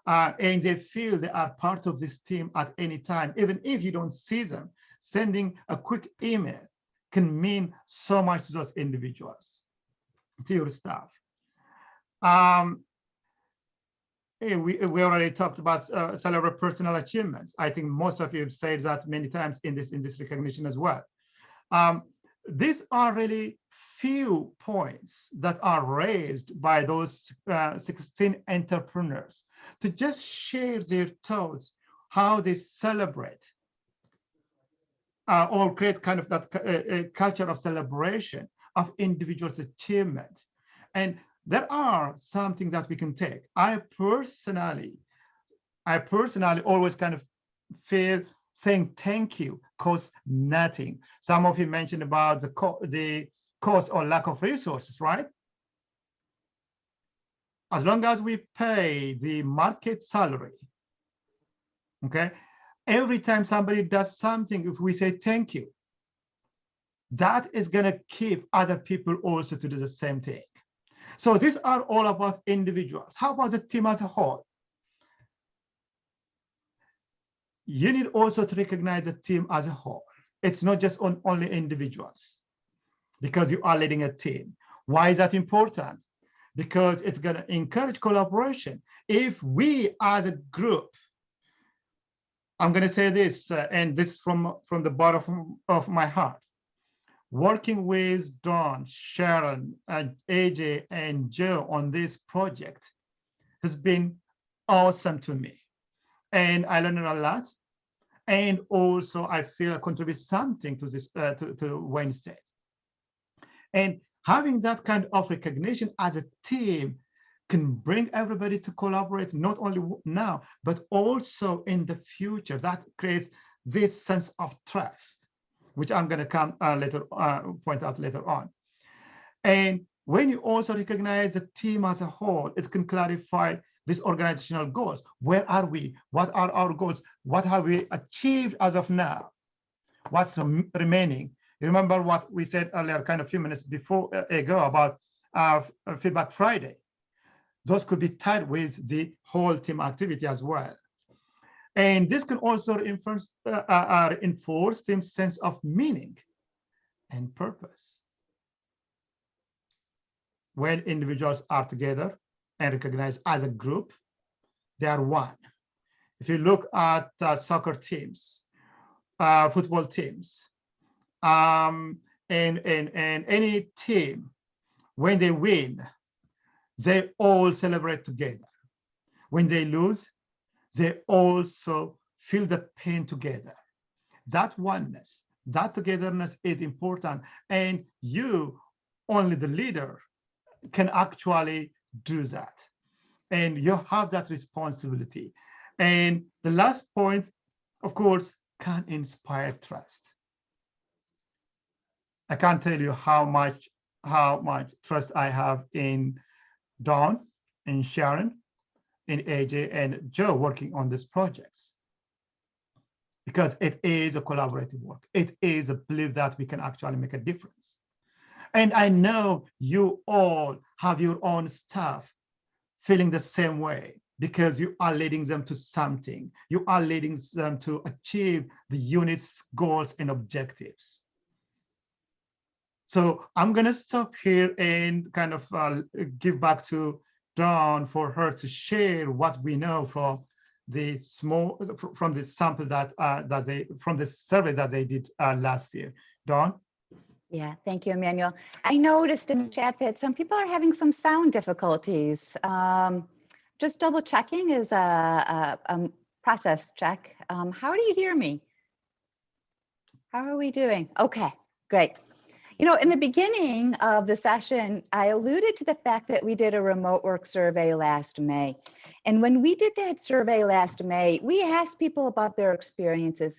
And they feel they are part of this team at any time, even if you don't see them. Sending a quick email can mean so much to those individuals, to your staff. We already talked about celebrate personal achievements. I think most of you have said that many times in this recognition as well. These are really few points that are raised by those 16 entrepreneurs to just share their thoughts, how they celebrate or create kind of that culture of celebration of individuals' achievement. And there are something that we can take. I personally always kind of feel saying thank you costs nothing. Some of you mentioned about the cost or lack of resources, right? As long as we pay the market salary, okay? Every time somebody does something, if we say thank you, that is gonna keep other people also to do the same thing. So these are all about individuals. How about the team as a whole? You need also to recognize the team as a whole. It's not just on only individuals, because you are leading a team. Why is that important? Because it's gonna encourage collaboration. If we as a group, I'm gonna say this, and this from the bottom of my heart, working with Dawn, Sharon, AJ, and Joe on this project has been awesome to me. And I learned a lot. And also I feel I contribute something to this, to Wayne State. And having that kind of recognition as a team can bring everybody to collaborate, not only now, but also in the future. That creates this sense of trust, which I'm going to come point out later on. And when you also recognize the team as a whole, it can clarify these organizational goals. Where are we? What are our goals? What have we achieved as of now? What's remaining? You remember what we said earlier, kind of a few minutes ago about Feedback Friday. Those could be tied with the whole team activity as well. And this can also reinforce team's sense of meaning and purpose. When individuals are together and recognized as a group, they are one. If you look at soccer teams, football teams, and any team, when they win, they all celebrate together. When they lose, they also feel the pain together. That oneness, that togetherness is important, and you, only the leader, can actually do that. And you have that responsibility. And the last point, of course, can inspire trust. I can't tell you how much trust I have in Dawn, in Sharon, in AJ, and Joe working on these projects. Because it is a collaborative work. It is a belief that we can actually make a difference. And I know you all have your own staff feeling the same way, because you are leading them to something. You are leading them to achieve the unit's goals and objectives. So I'm going to stop here and kind of give back to Dawn for her to share what we know from the sample from the survey that they did last year. Dawn? Yeah, thank you, Emmanuel. I noticed in the chat that some people are having some sound difficulties. Just double checking is a process check. How do you hear me? How are we doing? Okay, great. You know, in the beginning of the session, I alluded to the fact that we did a remote work survey last May. And when we did that survey last May, we asked people about their experiences.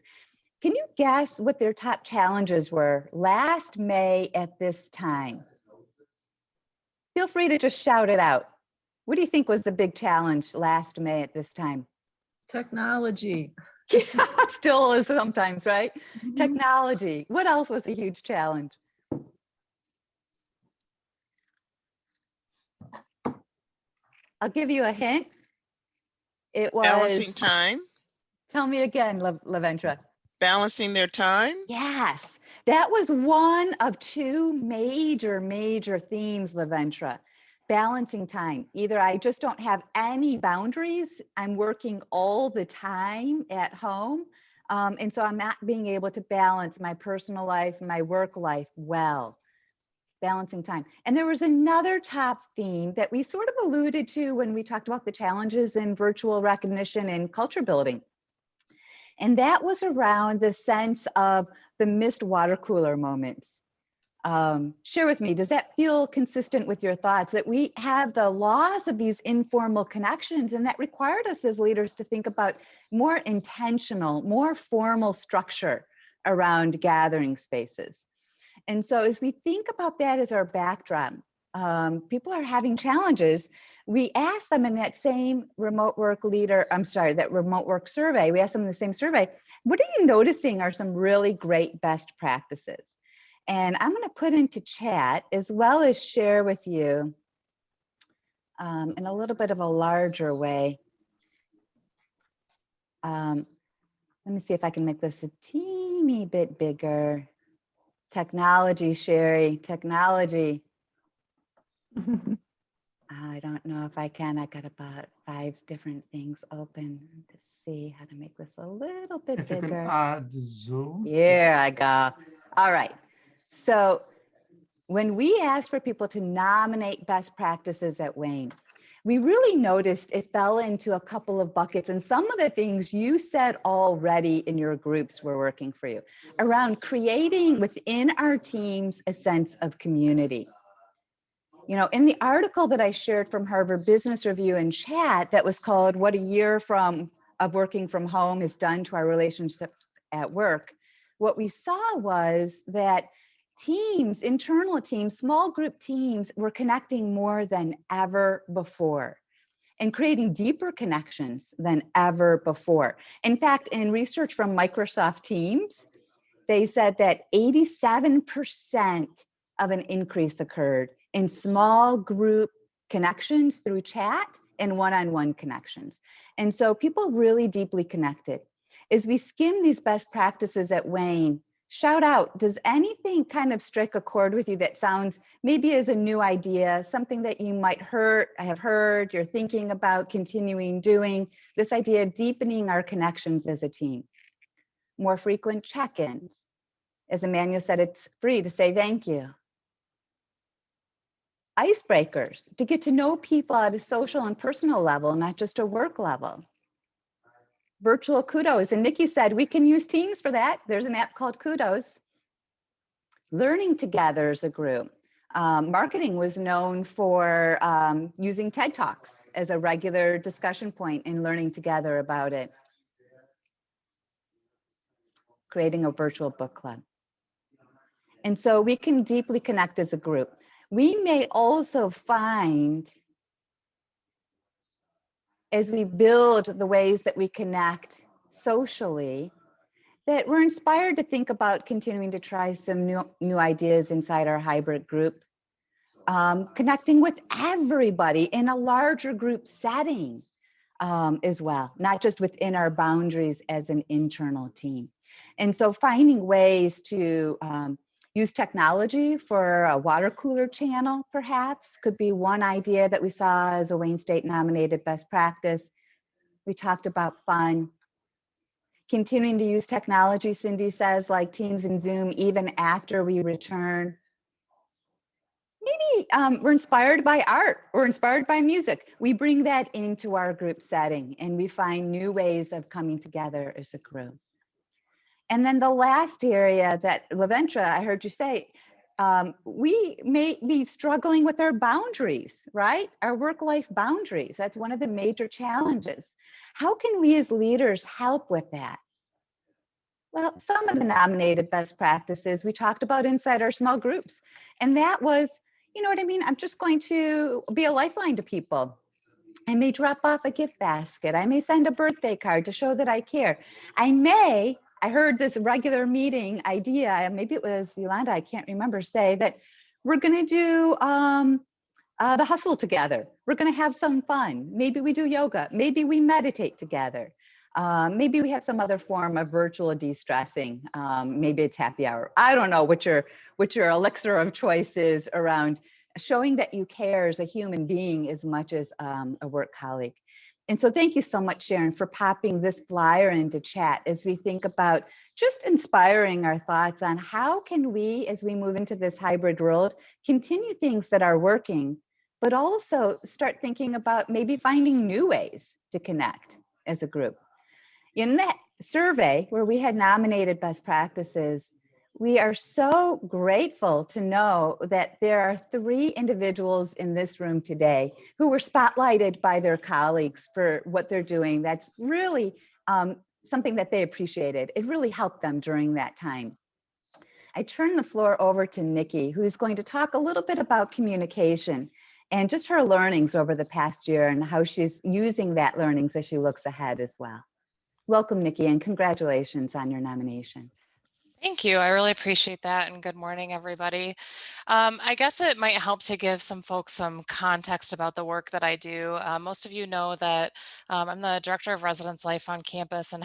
Can you guess what their top challenges were last May at this time? Feel free to just shout it out. What do you think was the big challenge last May at this time? Technology. Yeah, still is sometimes, right? Mm-hmm. Technology. What else was a huge challenge? I'll give you a hint. It was balancing time. Tell me again, Laventra. Balancing their time. Yes, that was one of two major themes, Laventra. Balancing time. Either I just don't have any boundaries, I'm working all the time at home, and so I'm not being able to balance my personal life and my work life well. Balancing time. And there was another top theme that we sort of alluded to when we talked about the challenges in virtual recognition and culture building. And that was around the sense of the missed water cooler moments. Share with me, does that feel consistent with your thoughts that we have the loss of these informal connections, and that required us as leaders to think about more intentional, more formal structure around gathering spaces? And so as we think about that as our backdrop, people are having challenges. We asked them in that same remote work survey, we asked them in the same survey, what are you noticing are some really great best practices? And I'm going to put into chat as well as share with you in a little bit of a larger way. Let me see if I can make this a teeny bit bigger. Technology, Sherry, technology. I don't know if I can. I got about 5 different things open to see how to make this a little bit If you can bigger. add Zoom. Here I go. All right. So when we asked for people to nominate best practices at Wayne, we really noticed it fell into a couple of buckets, and some of the things you said already in your groups were working for you around creating within our teams a sense of community. You know, in the article that I shared from Harvard Business Review in chat that was called "What a Year of Working from Home Has Done to Our Relationships at Work," what we saw was that teams, internal teams, small group teams were connecting more than ever before and creating deeper connections than ever before. In fact, in research from Microsoft Teams, they said that 87% of an increase occurred in small group connections through chat and one-on-one connections. And so people really deeply connected. As we skim these best practices at Wayne, shout out, does anything kind of strike a chord with you that sounds maybe as a new idea, something that you might have heard, you're thinking about continuing doing, this idea of deepening our connections as a team? More frequent check-ins. As Emmanuel said, it's free to say thank you. Icebreakers, to get to know people at a social and personal level, not just a work level. Virtual kudos, and Nikki said we can use Teams for that. There's an app called Kudos. Learning together as a group. Marketing was known for using TED Talks as a regular discussion point and learning together about it. Creating a virtual book club. And so we can deeply connect as a group. We may also find, as we build the ways that we connect socially, that we're inspired to think about continuing to try some new ideas inside our hybrid group, connecting with everybody in a larger group setting as well, not just within our boundaries as an internal team. And so finding ways to use technology for a water cooler channel, perhaps, could be one idea that we saw as a Wayne State nominated best practice. We talked about fun. Continuing to use technology, Cindy says, like Teams and Zoom, even after we return. Maybe we're inspired by art or inspired by music. We bring that into our group setting and we find new ways of coming together as a group. And then the last area that Laventra, I heard you say, we may be struggling with our boundaries, right? Our work-life boundaries. That's one of the major challenges. How can we as leaders help with that? Well, some of the nominated best practices we talked about inside our small groups. And that was, you know what I mean? I'm just going to be a lifeline to people. I may drop off a gift basket. I may send a birthday card to show that I care. I heard this regular meeting idea, maybe it was Yolanda, I can't remember, say that we're going to do the hustle together. We're going to have some fun. Maybe we do yoga. Maybe we meditate together. Maybe we have some other form of virtual de-stressing. Maybe it's happy hour. I don't know what your elixir of choice is around showing that you care as a human being as much as a work colleague. And so thank you so much, Sharon, for popping this flyer into chat as we think about just inspiring our thoughts on how can we, as we move into this hybrid world, continue things that are working, but also start thinking about maybe finding new ways to connect as a group. In that survey where we had nominated best practices, we are so grateful to know that there are 3 individuals in this room today who were spotlighted by their colleagues for what they're doing. That's really something that they appreciated. It really helped them during that time. I turn the floor over to Nikki, who's going to talk a little bit about communication and just her learnings over the past year and how she's using that learnings as she looks ahead as well. Welcome, Nikki, and congratulations on your nomination. Thank you. I really appreciate that. And good morning, everybody. I guess it might help to give some folks some context about the work that I do. Most of you know that I'm the Director of Residence Life on campus, and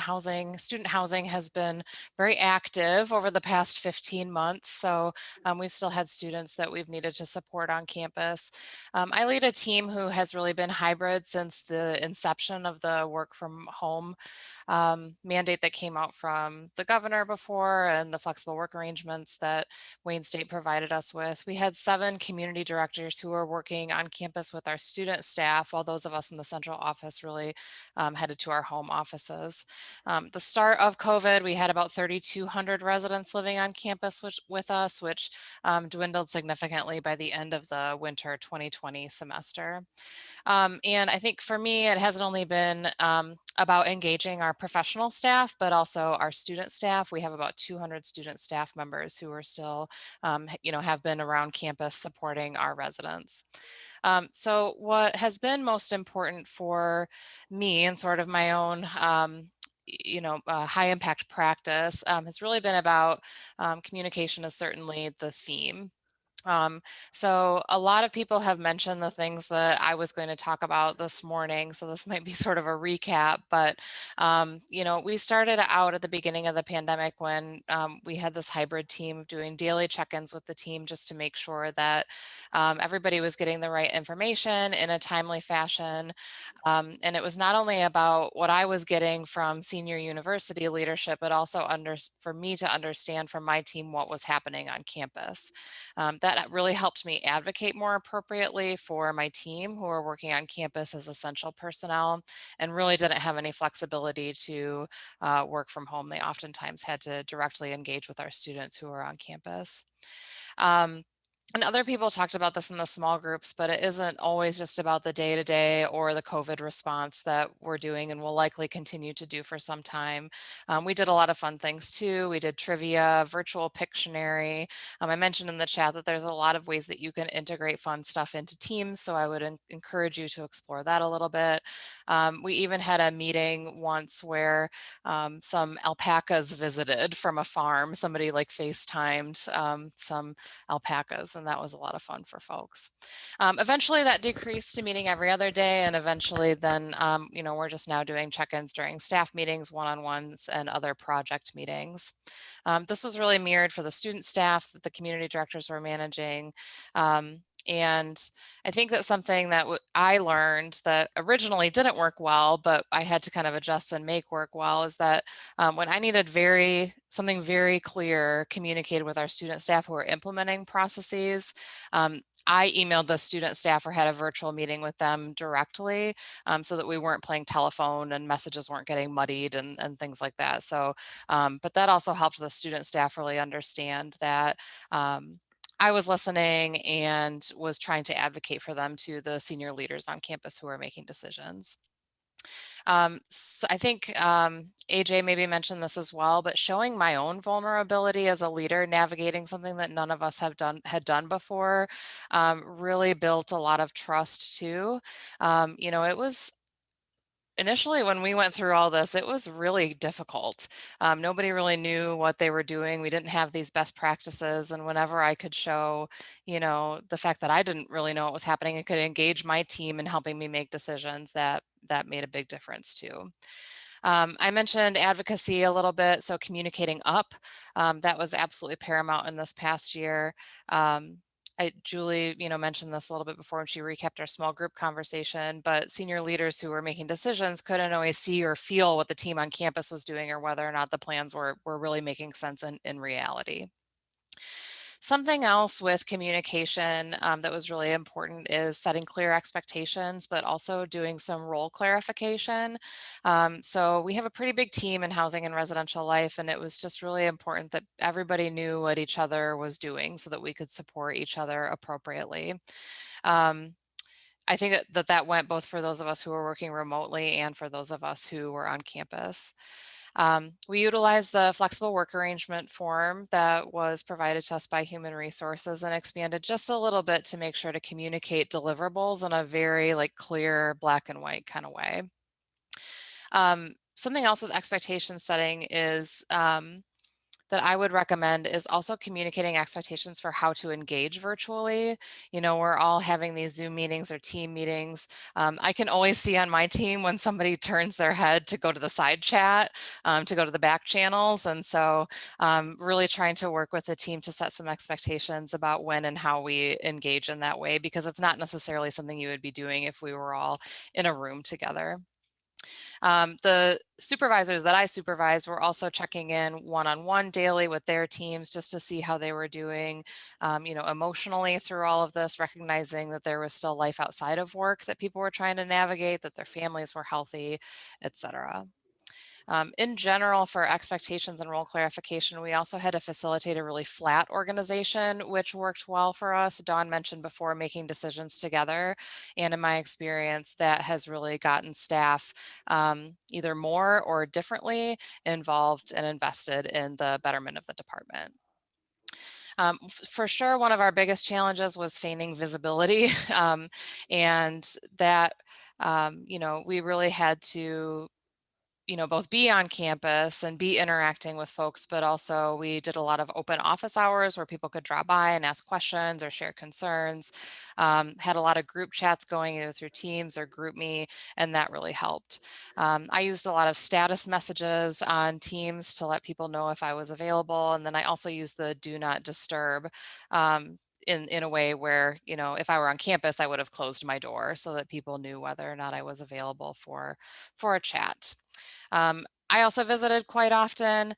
student housing has been very active over the past 15 months. So we've still had students that we've needed to support on campus. I lead a team who has really been hybrid since the inception of the work from home mandate that came out from the governor before, and the flexible work arrangements that Wayne State provided us with. We had 7 community directors who were working on campus with our student staff, while those of us in the central office really headed to our home offices. The start of COVID, we had about 3,200 residents living on campus with us, which dwindled significantly by the end of the winter 2020 semester. And I think for me, it hasn't only been about engaging our professional staff, but also our student staff. We have about 200 student staff members who are still, have been around campus supporting our residents. So what has been most important for me and sort of my own high impact practice has really been about communication is certainly the theme. So a lot of people have mentioned the things that I was going to talk about this morning. So this might be sort of a recap, but, we started out at the beginning of the pandemic when we had this hybrid team doing daily check-ins with the team just to make sure that everybody was getting the right information in a timely fashion. And it was not only about what I was getting from senior university leadership, but also for me to understand from my team what was happening on campus. That really helped me advocate more appropriately for my team who are working on campus as essential personnel and really didn't have any flexibility to work from home. They oftentimes had to directly engage with our students who are on campus. And other people talked about this in the small groups, but it isn't always just about the day-to-day or the COVID response that we're doing and will likely continue to do for some time. We did a lot of fun things too. We did trivia, virtual Pictionary. I mentioned in the chat that there's a lot of ways that you can integrate fun stuff into Teams, so I would encourage you to explore that a little bit. We even had a meeting once where some alpacas visited from a farm. Somebody like FaceTimed some alpacas, and that was a lot of fun for folks. Eventually that decreased to meeting every other day, and eventually then, we're just now doing check-ins during staff meetings, one-on-ones, and other project meetings. This was really mirrored for the student staff that the community directors were managing. And I think that's something that I learned that originally didn't work well, but I had to kind of adjust and make work well, is that when I needed something very clear communicated with our student staff who are implementing processes, I emailed the student staff or had a virtual meeting with them directly so that we weren't playing telephone and messages weren't getting muddied and things like that. So, but that also helped the student staff really understand that I was listening and was trying to advocate for them to the senior leaders on campus who are making decisions. So I think AJ maybe mentioned this as well, but showing my own vulnerability as a leader, navigating something that none of us had done before, really built a lot of trust too. It was initially when we went through all this, it was really difficult. Nobody really knew what they were doing. We didn't have these best practices. And whenever I could show, the fact that I didn't really know what was happening and could engage my team in helping me make decisions, that made a big difference too. I mentioned advocacy a little bit, so communicating up, that was absolutely paramount in this past year. Julie, mentioned this a little bit before when she recapped our small group conversation, but senior leaders who were making decisions couldn't always see or feel what the team on campus was doing or whether or not the plans were really making sense in reality. Something else with communication that was really important is setting clear expectations, but also doing some role clarification. So we have a pretty big team in housing and residential life, and it was just really important that everybody knew what each other was doing so that we could support each other appropriately. I think that went both for those of us who were working remotely and for those of us who were on campus. We utilized the flexible work arrangement form that was provided to us by Human Resources and expanded just a little bit to make sure to communicate deliverables in a very like clear black and white kind of way. Something else with expectation setting is that I would recommend is also communicating expectations for how to engage virtually. You know, we're all having these Zoom meetings or team meetings. I can always see on my team when somebody turns their head to go to the side chat, to go to the back channels. And so really trying to work with the team to set some expectations about when and how we engage in that way, because it's not necessarily something you would be doing if we were all in a room together. The supervisors that I supervise were also checking in one-on-one daily with their teams just to see how they were doing, you know, emotionally through all of this, recognizing that there was still life outside of work that people were trying to navigate, that their families were healthy, etc. In general, for expectations and role clarification, we also had to facilitate a really flat organization, which worked well for us. Dawn mentioned before making decisions together. And in my experience, that has really gotten staff either more or differently involved and invested in the betterment of the department. For sure, one of our biggest challenges was feigning visibility. And that, you know, we really had to both be on campus and be interacting with folks, but also we did a lot of open office hours where people could drop by and ask questions or share concerns. Had a lot of group chats going either through Teams or GroupMe, and that really helped. I used a lot of status messages on Teams to let people know if I was available. And then I also used the do not disturb in a way where, you know, if I were on campus, I would have closed my door so that people knew whether or not I was available for a chat. I also visited quite often,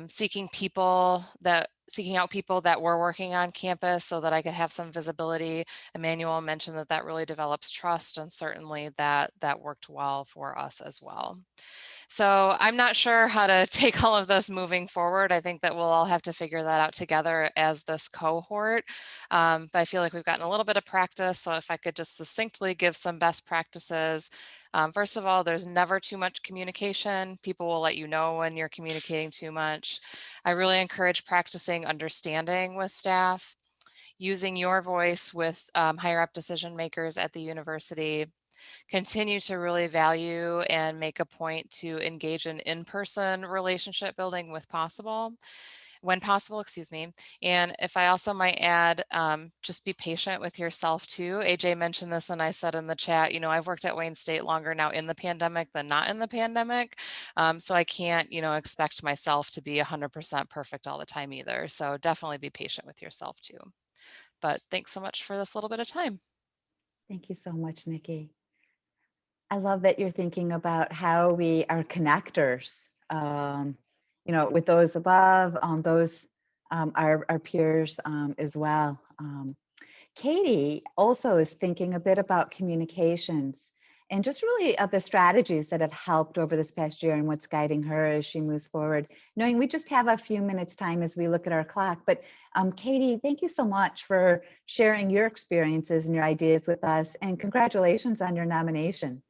seeking out people that were working on campus so that I could have some visibility. Emmanuel mentioned that that really develops trust, and certainly that worked well for us as well. So I'm not sure how to take all of this moving forward. I think that we'll all have to figure that out together as this cohort. But I feel like we've gotten a little bit of practice. So if I could just succinctly give some best practices. First of all, there's never too much communication. People will let you know when you're communicating too much. I really encourage practicing understanding with staff, using your voice with higher up decision makers at the university. Continue to really value and make a point to engage in in-person relationship building when possible, excuse me. And if I also might add, just be patient with yourself too. AJ mentioned this and I said in the chat, you know, I've worked at Wayne State longer now in the pandemic than not in the pandemic. So I can't, you know, expect myself to be 100% perfect all the time either. So definitely be patient with yourself too. But thanks so much for this little bit of time. Thank you so much, Nikki. I love that you're thinking about how we are connectors, you know, with those above, those our peers as well. Katie also is thinking a bit about communications and just really the strategies that have helped over this past year and what's guiding her as she moves forward. Knowing we just have a few minutes time as we look at our clock, but Katie, thank you so much for sharing your experiences and your ideas with us, and congratulations on your nomination.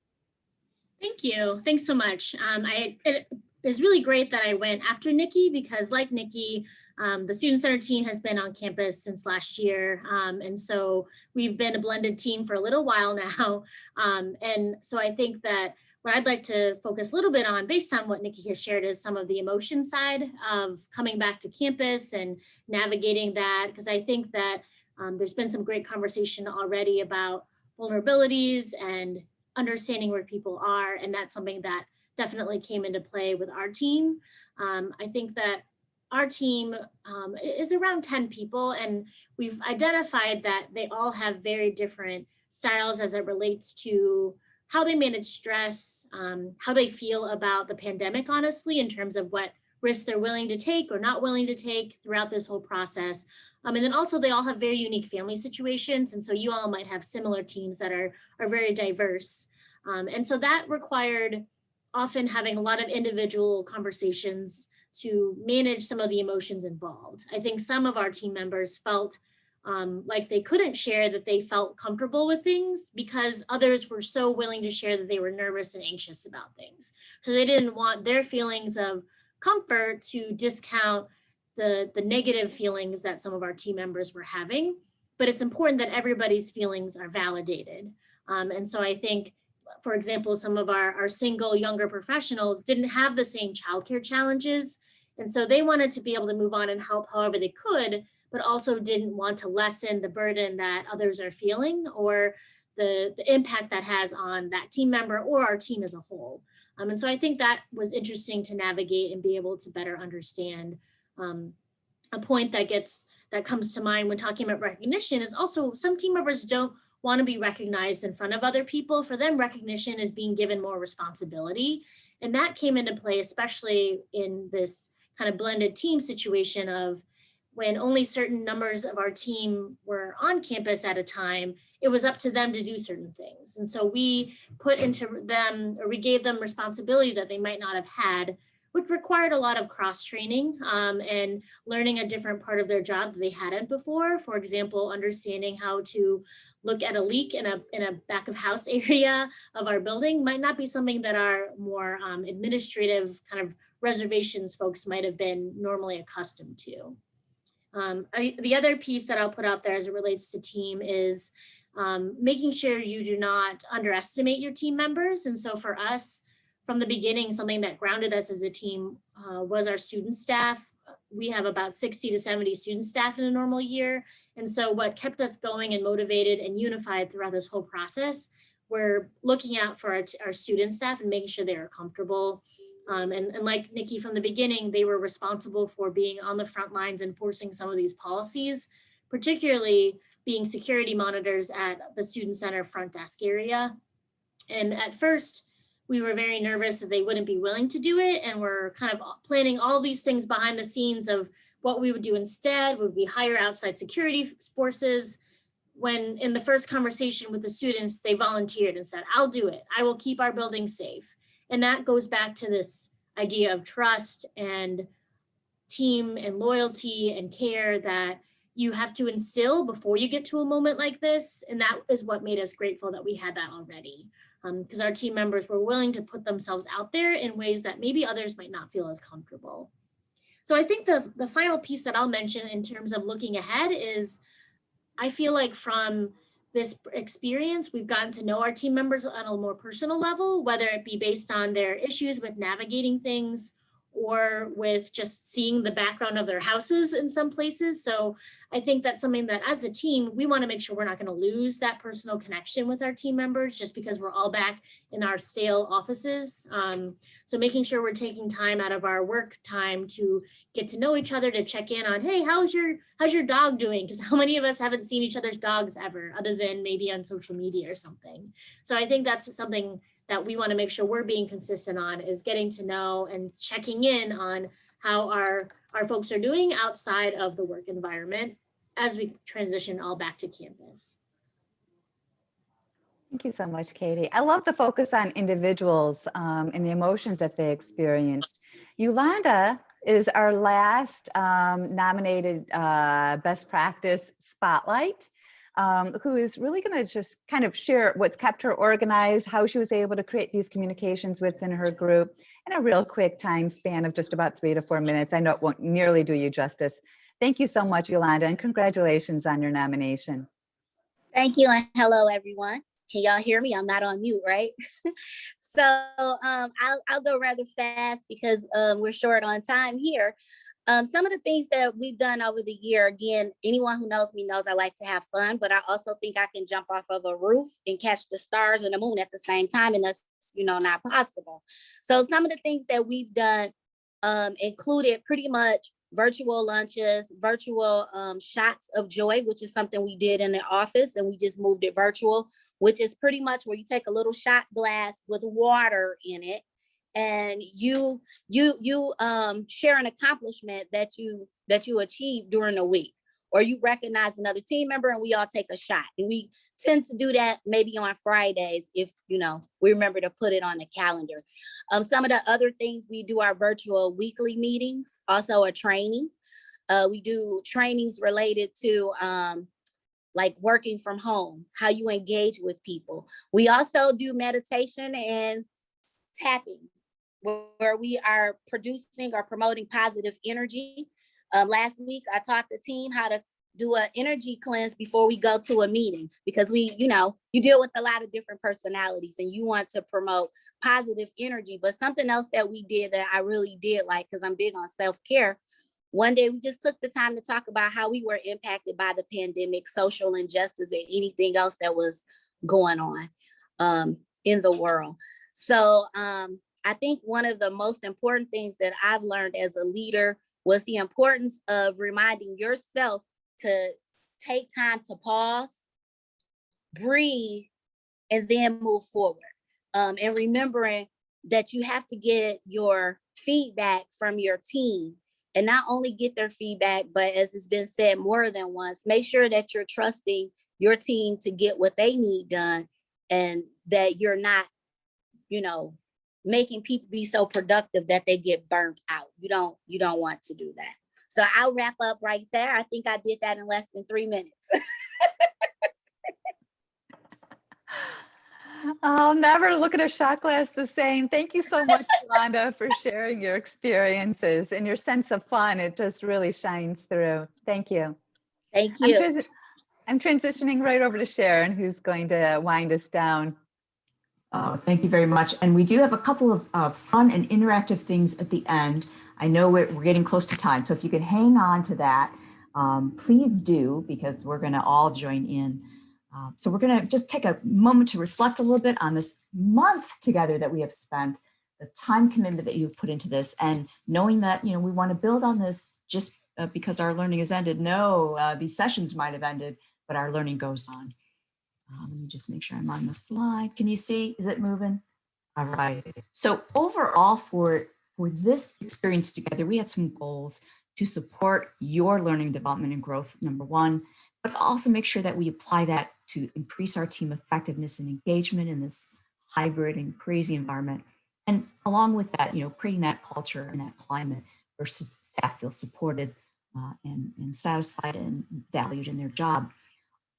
Thank you. Thanks so much. It is really great that I went after Nikki because, like Nikki, the Student Center team has been on campus since last year. And so we've been a blended team for a little while now. And so I think that what I'd like to focus a little bit on, based on what Nikki has shared, is some of the emotion side of coming back to campus and navigating that, because I think that there's been some great conversation already about vulnerabilities and understanding where people are, and that's something that definitely came into play with our team. I think that our team is around 10 people, and we've identified that they all have very different styles as it relates to how they manage stress, how they feel about the pandemic, honestly, in terms of what risks they're willing to take or not willing to take throughout this whole process. And then also they all have very unique family situations. And so you all might have similar teams that are very diverse. And so that required often having a lot of individual conversations to manage some of the emotions involved. I think some of our team members felt like they couldn't share that they felt comfortable with things because others were so willing to share that they were nervous and anxious about things. So they didn't want their feelings of comfort to discount the negative feelings that some of our team members were having. But it's important that everybody's feelings are validated. And so I think, for example, some of our single younger professionals didn't have the same childcare challenges. And so they wanted to be able to move on and help however they could, but also didn't want to lessen the burden that others are feeling or the impact that has on that team member or our team as a whole. And so I think that was interesting to navigate and be able to better understand. A point that comes to mind when talking about recognition is also some team members don't want to be recognized in front of other people. For them, recognition is being given more responsibility. And that came into play, especially in this kind of blended team situation of when only certain numbers of our team were on campus at a time, it was up to them to do certain things. And so we put into them, or we gave them responsibility that they might not have had, which required a lot of cross training and learning a different part of their job that they hadn't before. For example, understanding how to look at a leak in a back of house area of our building might not be something that our more administrative kind of reservations folks might have been normally accustomed to. The other piece that I'll put out there as it relates to team is making sure you do not underestimate your team members. And so for us, from the beginning, something that grounded us as a team was our student staff. We have about 60 to 70 student staff in a normal year. And so what kept us going and motivated and unified throughout this whole process, we're looking out for our student staff and making sure they are comfortable. And like Nikki from the beginning, they were responsible for being on the front lines, enforcing some of these policies, particularly being security monitors at the student center front desk area. And at first, we were very nervous that they wouldn't be willing to do it. And we're kind of planning all these things behind the scenes of what we would do instead. Would we hire outside security forces? When in the first conversation with the students, they volunteered and said, I'll do it. I will keep our building safe. And that goes back to this idea of trust and team and loyalty and care that you have to instill before you get to a moment like this. And that is what made us grateful that we had that already. Because our team members were willing to put themselves out there in ways that maybe others might not feel as comfortable. So I think the final piece that I'll mention in terms of looking ahead is, I feel like from this experience, we've gotten to know our team members on a more personal level, whether it be based on their issues with navigating things or with just seeing the background of their houses in some places. So I think that's something that as a team, we want to make sure we're not going to lose that personal connection with our team members just because we're all back in our stale offices. So making sure we're taking time out of our work time to get to know each other, to check in on, hey, how's your dog doing? Because how many of us haven't seen each other's dogs ever, other than maybe on social media or something. So I think that's something that we want to make sure we're being consistent on, is getting to know and checking in on how our folks are doing outside of the work environment as we transition all back to campus. Thank you so much, Katie. I love the focus on individuals and the emotions that they experienced. Yolanda is our last nominated Best Practice Spotlight. Who is really going to just kind of share what's kept her organized, how she was able to create these communications within her group in a real quick time span of just about 3 to 4 minutes. I know it won't nearly do you justice. Thank you so much, Yolanda, and congratulations on your nomination. Thank you, and hello, everyone. Can y'all hear me? I'm not on mute, right? So I'll go rather fast because we're short on time here. Some of the things that we've done over the year, again, anyone who knows me knows I like to have fun, but I also think I can jump off of a roof and catch the stars and the moon at the same time, and that's, not possible. So some of the things that we've done included pretty much virtual lunches, virtual shots of joy, which is something we did in the office, and we just moved it virtual, which is pretty much where you take a little shot glass with water in it, and you share an accomplishment that you achieved during the week, or you recognize another team member and we all take a shot. And we tend to do that maybe on Fridays if we remember to put it on the calendar. Some of the other things, we do our virtual weekly meetings, also a training. We do trainings related to like working from home, how you engage with people. We also do meditation and tapping, where we are producing or promoting positive energy. Last week, I taught the team how to do an energy cleanse before we go to a meeting, because we, you deal with a lot of different personalities and you want to promote positive energy. But something else that we did that I really did like, because I'm big on self-care, one day we just took the time to talk about how we were impacted by the pandemic, social injustice, and anything else that was going on in the world. So I think one of the most important things that I've learned as a leader was the importance of reminding yourself to take time to pause, breathe, and then move forward. And remembering that you have to get your feedback from your team, and not only get their feedback, but as it's been said more than once, make sure that you're trusting your team to get what they need done, and that you're not, making people be so productive that they get burnt out. You don't want to do that. So I'll wrap up right there. I think I did that in less than 3 minutes. I'll never look at a shot glass the same. Thank you so much, Yolanda, for sharing your experiences and your sense of fun. It just really shines through. Thank you. Thank you. I'm transitioning right over to Sharon, who's going to wind us down. Oh, thank you very much. And we do have a couple of fun and interactive things at the end. I know we're getting close to time, so if you can hang on to that, please do, because we're going to all join in. So we're going to just take a moment to reflect a little bit on this month together that we have spent, the time commitment that you've put into this, and knowing that, we want to build on this just because our learning has ended. No, these sessions might have ended, but our learning goes on. Let me just make sure I'm on the slide. Can you see? Is it moving? All right. So overall, for this experience together, we had some goals to support your learning development and growth, number one, but also make sure that we apply that to increase our team effectiveness and engagement in this hybrid and crazy environment. And along with that, creating that culture and that climate where staff feel supported and satisfied and valued in their job.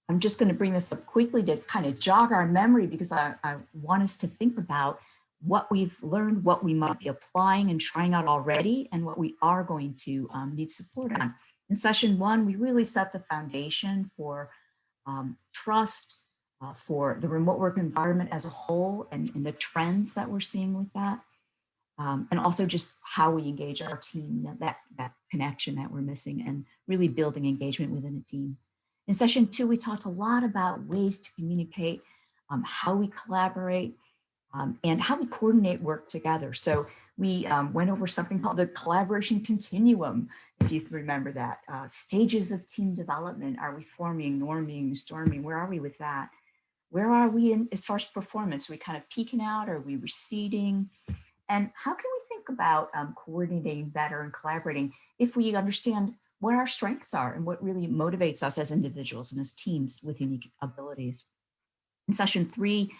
I'm just going to bring this up quickly to kind of jog our memory, because I want us to think about what we've learned, what we might be applying and trying out already, and what we are going to need support on. In session one, we really set the foundation for trust, for the remote work environment as a whole, and the trends that we're seeing with that. And also just how we engage our team, that connection that we're missing, and really building engagement within a team. In session two, we talked a lot about ways to communicate, how we collaborate, and how we coordinate work together. So we went over something called the collaboration continuum, if you remember that. Stages of team development. Are we forming, norming, storming? Where are we with that? Where are we in as far as performance? Are we kind of peaking out? Are we receding? And how can we think about coordinating better and collaborating if we understand what our strengths are and what really motivates us as individuals and as teams with unique abilities? In session three,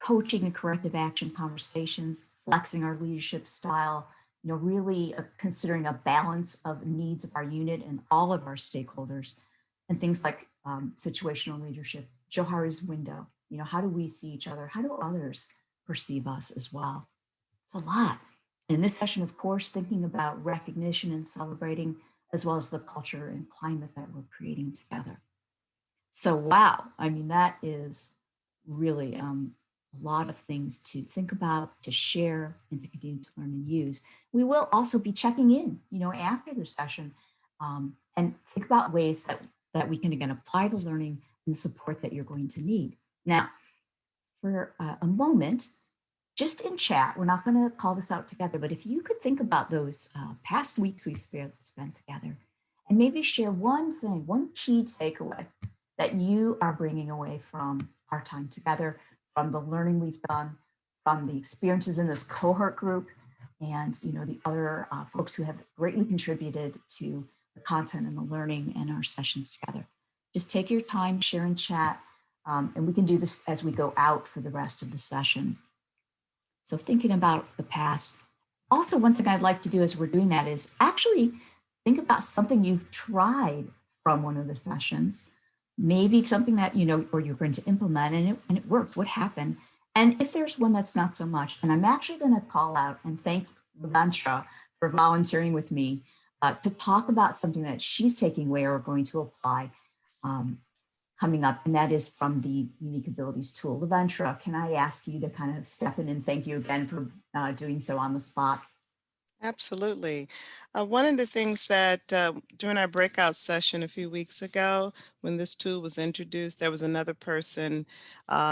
coaching and corrective action conversations, flexing our leadership style, really considering a balance of needs of our unit and all of our stakeholders, and things like situational leadership, Johari's window, how do we see each other? How do others perceive us as well? It's a lot. In this session, of course, thinking about recognition and celebrating, as well as the culture and climate that we're creating together. So, wow, that is really a lot of things to think about, to share, and to continue to learn and use. We will also be checking in, after the session, and think about ways that we can, again, apply the learning and the support that you're going to need. Now, for a moment, just in chat, we're not going to call this out together, but if you could think about those past weeks we've spent together, and maybe share one thing, one key takeaway that you are bringing away from our time together, from the learning we've done, from the experiences in this cohort group, and the other folks who have greatly contributed to the content and the learning and our sessions together. Just take your time, share in chat, and we can do this as we go out for the rest of the session. So thinking about the past. Also, one thing I'd like to do as we're doing that is actually think about something you've tried from one of the sessions. maybe something that, you know, or you're going to implement and it worked, what happened? And if there's one that's not so much, and I'm actually going to call out and thank Levantra for volunteering with me to talk about something that she's taking away or going to apply coming up, and that is from the Unique Abilities tool. Levantra, can I ask you to kind of step in and thank you again for doing so on the spot? Absolutely. One of the things that during our breakout session a few weeks ago, when this tool was introduced, there was another person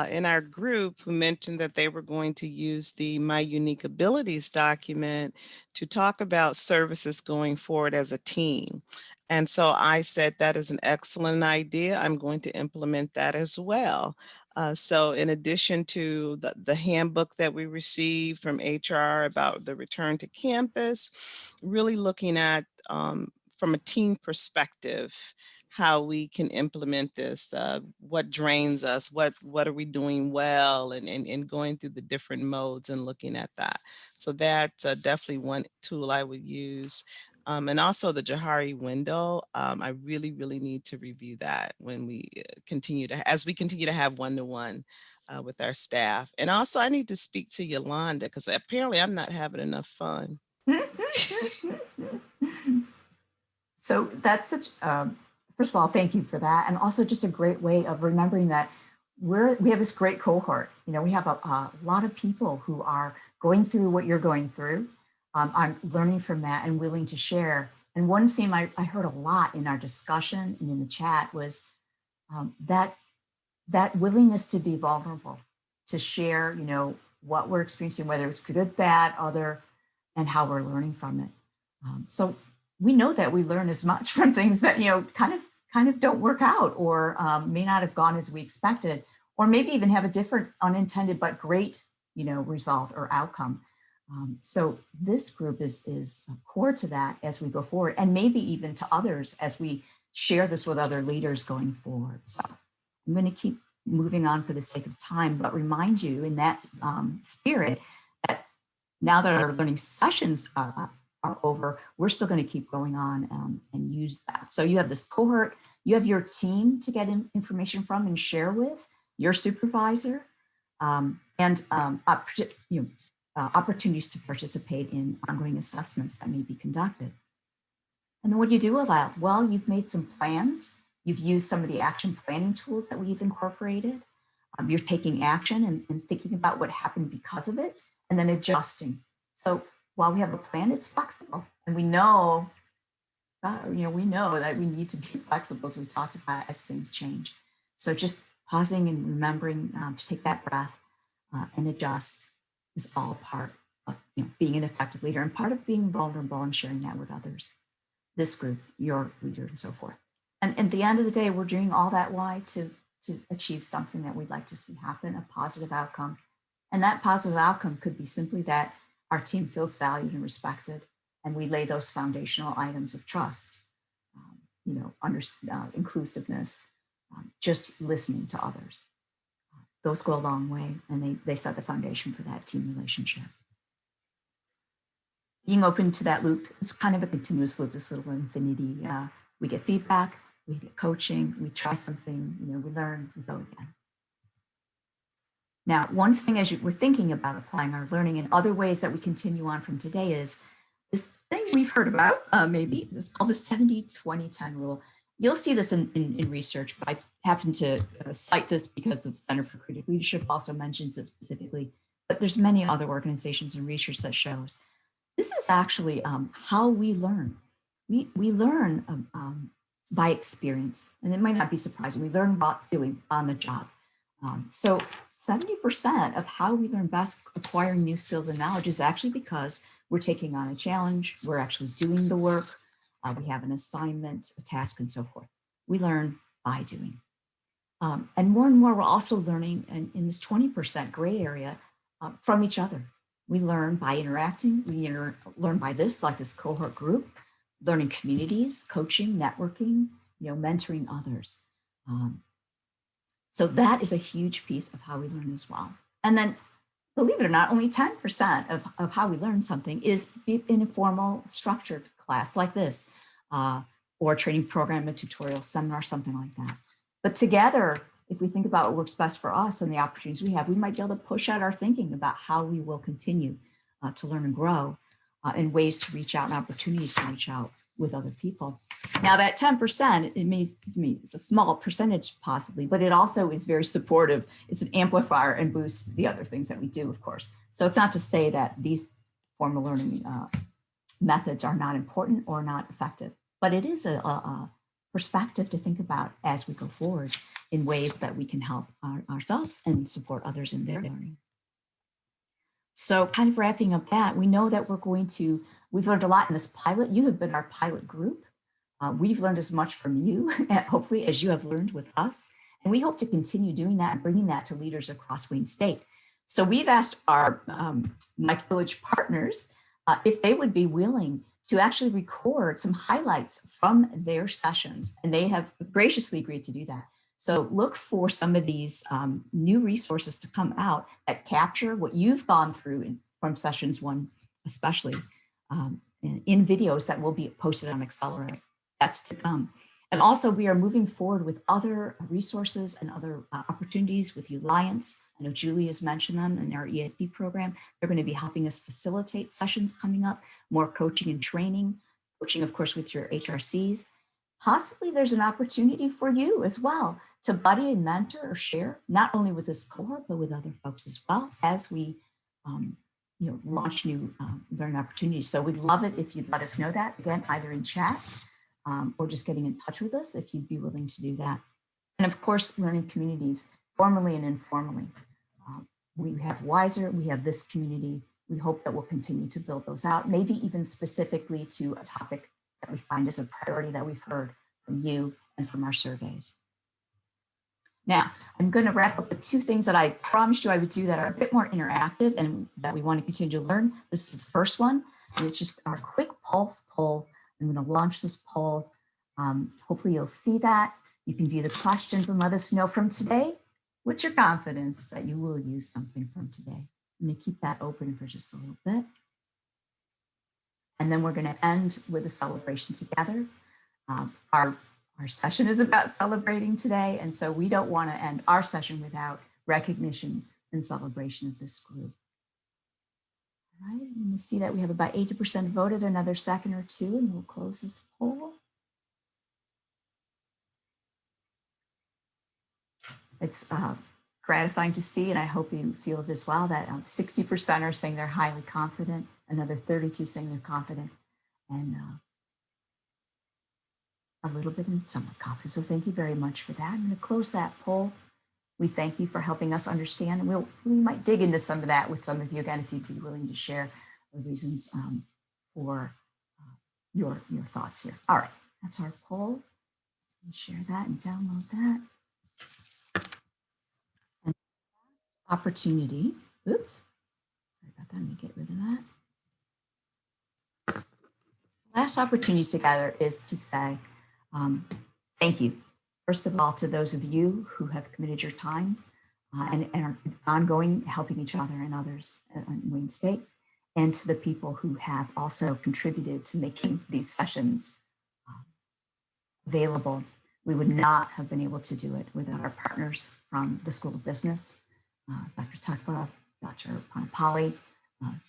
in our group who mentioned that they were going to use the My Unique Abilities document to talk about services going forward as a team. And so I said, that is an excellent idea. I'm going to implement that as well. So in addition to the handbook that we received from HR about the return to campus, really looking at from a team perspective, how we can implement this, what drains us, what are we doing well, and going through the different modes and looking at that. So that's definitely one tool I would use. And also the Johari window, I really, really need to review that when we as we continue to have one-to-one with our staff. And also I need to speak to Yolanda because apparently I'm not having enough fun. So that's such, first of all, thank you for that. And also just a great way of remembering that we have this great cohort. You know, we have a lot of people who are going through what you're going through. I'm learning from that and willing to share. And one theme I heard a lot in our discussion and in the chat was that willingness to be vulnerable, to share, you know, what we're experiencing, whether it's good, bad, other, and how we're learning from it. So we know that we learn as much from things that, you know, kind of don't work out or may not have gone as we expected, or maybe even have a different unintended but great, you know, result or outcome. So this group is core to that as we go forward, and maybe even to others as we share this with other leaders going forward. So I'm going to keep moving on for the sake of time, but remind you in that spirit that now that our learning sessions are over, we're still going to keep going on and use that. So you have this cohort, you have your team to get information from and share with, your supervisor, and opportunities to participate in ongoing assessments that may be conducted. And then what do you do with that? Well, you've made some plans. You've used some of the action planning tools that we've incorporated. You're taking action and thinking about what happened because of it, and then adjusting. So while we have a plan, it's flexible. And we know, we know that we need to be flexible, as we talked about, as things change. So just pausing and remembering to take that breath and adjust is all part of being an effective leader and part of being vulnerable and sharing that with others, this group, your leader, and so forth. And at the end of the day, we're doing all that why to achieve something that we'd like to see happen, a positive outcome. And that positive outcome could be simply that our team feels valued and respected, and we lay those foundational items of trust, inclusiveness, just listening to others. Those go a long way, and they set the foundation for that team relationship. Being open to that loop, it's kind of a continuous loop, this little infinity. We get feedback, we get coaching, we try something, we learn, we go again. Now, one thing as we're thinking about applying our learning and other ways that we continue on from today is this thing we've heard about, maybe it's called the 70-20-10 rule. You'll see this in research, but I happen to cite this because of Center for Creative Leadership also mentions it specifically, but there's many other organizations and research that shows this is actually how we learn. We learn by experience, and it might not be surprising. We learn about doing on the job. So 70% of how we learn best acquiring new skills and knowledge is actually because we're taking on a challenge, we're actually doing the work, we have an assignment, a task, and so forth. We learn by doing. And more, we're also learning in this 20% gray area from each other. We learn by interacting, we learn by this cohort group, learning communities, coaching, networking, mentoring others. So that is a huge piece of how we learn as well. And then, believe it or not, only 10% of how we learn something is in a formal structured class like this, or training program, a tutorial, seminar, something like that. But together, if we think about what works best for us and the opportunities we have, we might be able to push out our thinking about how we will continue to learn and grow and ways to reach out and opportunities to reach out with other people. Now that 10%, it means it's a small percentage possibly, but it also is very supportive. It's an amplifier and boosts the other things that we do, of course. So it's not to say that these formal learning methods are not important or not effective, but it is a perspective to think about as we go forward in ways that we can help ourselves and support others in their learning. So kind of wrapping up that, we know that we've learned a lot in this pilot. You have been our pilot group. We've learned as much from you, hopefully, as you have learned with us. And we hope to continue doing that and bringing that to leaders across Wayne State. So we've asked our Mike Village partners if they would be willing to actually record some highlights from their sessions. And they have graciously agreed to do that. So look for some of these new resources to come out that capture what you've gone through from sessions 1, especially in videos that will be posted on Accelerate. That's to come. And also we are moving forward with other resources and other opportunities with Alliance. I know Julie has mentioned them in our EAP program. They're going to be helping us facilitate sessions coming up, more coaching and training, coaching, of course, with your HRCs. Possibly there's an opportunity for you as well to buddy and mentor or share, not only with this cohort, but with other folks as well as we launch new learning opportunities. So we'd love it if you'd let us know that, again, either in chat or just getting in touch with us if you'd be willing to do that. And of course, learning communities, formally and informally. We have Wiser, we have this community. We hope that we'll continue to build those out, maybe even specifically to a topic that we find is a priority that we've heard from you and from our surveys. Now, I'm going to wrap up with 2 things that I promised you I would do that are a bit more interactive and that we want to continue to learn. This is the first one, and it's just our quick pulse poll. I'm going to launch this poll. Hopefully you'll see that. You can view the questions and let us know from today, what's your confidence that you will use something from today? I'm going to keep that open for just a little bit. And then we're going to end with a celebration together. Our session is about celebrating today, and so we don't want to end our session without recognition and celebration of this group. All right, and you see that we have about 80% voted, another second or 2, and we'll close this poll. It's gratifying to see, and I hope you feel it as well, that 60% are saying they're highly confident, another 32 saying they're confident, and a little bit in somewhat confident. So thank you very much for that. I'm going to close that poll. We thank you for helping us understand, and we might dig into some of that with some of you again, if you'd be willing to share the reasons for your thoughts here. All right, that's our poll. Share that and download that. And opportunity. Oops. Sorry about that. Let me get rid of that. Last opportunity together is to say thank you. First of all, to those of you who have committed your time and are ongoing helping each other and others in Wayne State, and to the people who have also contributed to making these sessions available. We would not have been able to do it without our partners from the School of Business, Dr. Tekla, Dr. Panapali,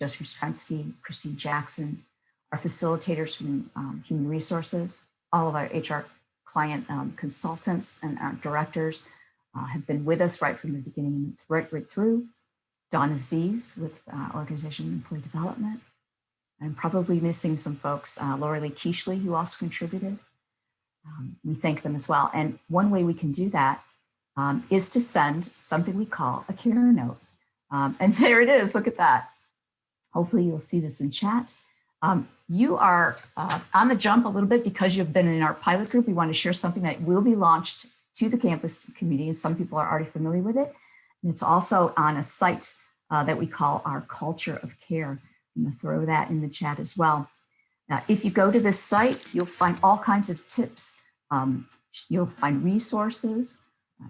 Joseph Stremsky, Christine Jackson, our facilitators from Human Resources, all of our HR client consultants and our directors have been with us right from the beginning and right through. Dawn Aziz with Organization and Employee Development. I'm probably missing some folks, Laura Lee Keishley, who also contributed. We thank them as well. And one way we can do that is to send something we call a care note. And there it is, look at that. Hopefully you'll see this in chat. You are on the jump a little bit because you've been in our pilot group. We want to share something that will be launched to the campus community, and some people are already familiar with it. And it's also on a site that we call our Culture of Care. I'm going to throw that in the chat as well. If you go to this site, you'll find all kinds of tips. You'll find resources.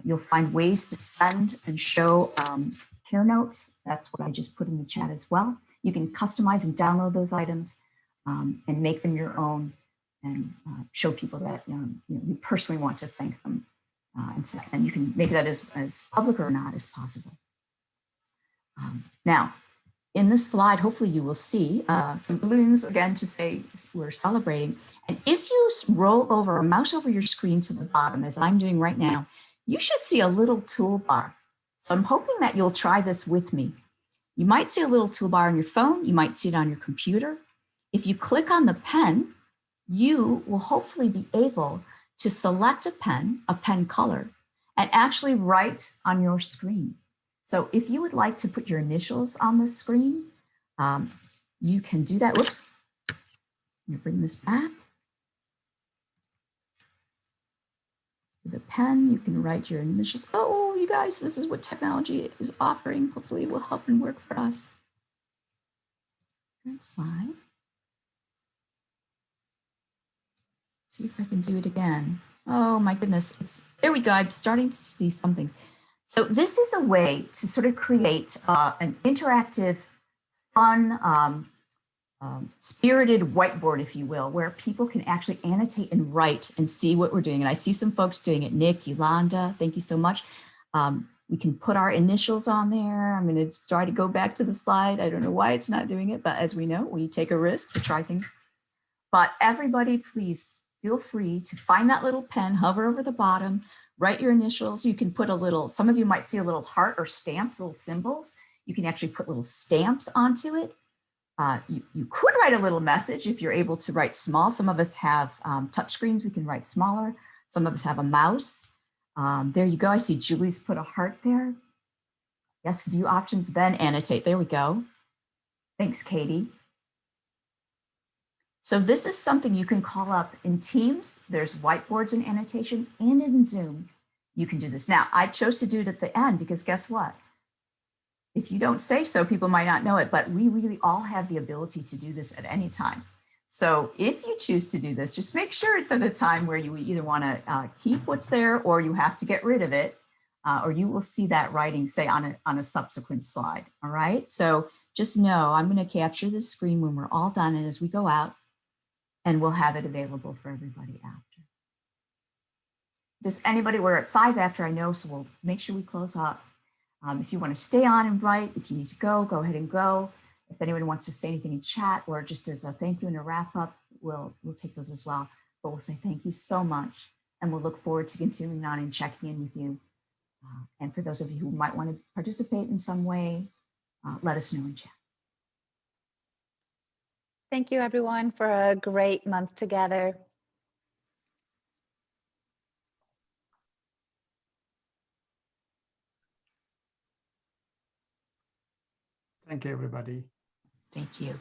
You'll find ways to send and show care notes. That's what I just put in the chat as well. You can customize and download those items and make them your own and show people that you personally want to thank them And you can make that as public or not as possible. Now, in this slide, hopefully you will see some balloons, again, to say we're celebrating. And if you roll over or mouse over your screen to the bottom, as I'm doing right now, you should see a little toolbar. So I'm hoping that you'll try this with me. You might see a little toolbar on your phone. You might see it on your computer. If you click on the pen, you will hopefully be able to select a pen color, and actually write on your screen. So if you would like to put your initials on the screen, you can do that. Whoops, let me bring this back. With a pen, you can write your initials. Oh, you guys, this is what technology is offering. Hopefully it will help and work for us. Next slide. See if I can do it again. Oh my goodness, there we go. I'm starting to see some things. So this is a way to sort of create an interactive, fun, spirited whiteboard, if you will, where people can actually annotate and write and see what we're doing. And I see some folks doing it. Nick, Yolanda, thank you so much. We can put our initials on there. I'm going to try to go back to the slide. I don't know why it's not doing it, but as we know, we take a risk to try things. But everybody, please feel free to find that little pen, hover over the bottom, write your initials. You can put a little, some of you might see a little heart or stamps, little symbols. You can actually put little stamps onto it. You could write a little message if you're able to write small. Some of us have touch screens, we can write smaller. Some of us have a mouse. There you go. I see Julie's put a heart there. Yes, view options, then annotate. There we go. Thanks, Katie. So this is something you can call up in Teams. There's whiteboards and annotation, and in Zoom, you can do this. Now, I chose to do it at the end because guess what? If you don't say so, people might not know it, but we really all have the ability to do this at any time. So if you choose to do this, just make sure it's at a time where you either want to keep what's there or you have to get rid of it, or you will see that writing, say, on a subsequent slide. All right. So just know I'm going to capture the screen when we're all done, and as we go out, and we'll have it available for everybody after. Does anybody, we're at 5 after, I know, so we'll make sure we close up. If you want to stay on and write, if you need to go ahead and go. If anyone wants to say anything in chat or just as a thank you and a wrap up, we'll take those as well. But we'll say thank you so much, and we'll look forward to continuing on and checking in with you. And for those of you who might want to participate in some way, let us know in chat. Thank you, everyone, for a great month together. Thank you, everybody. Thank you.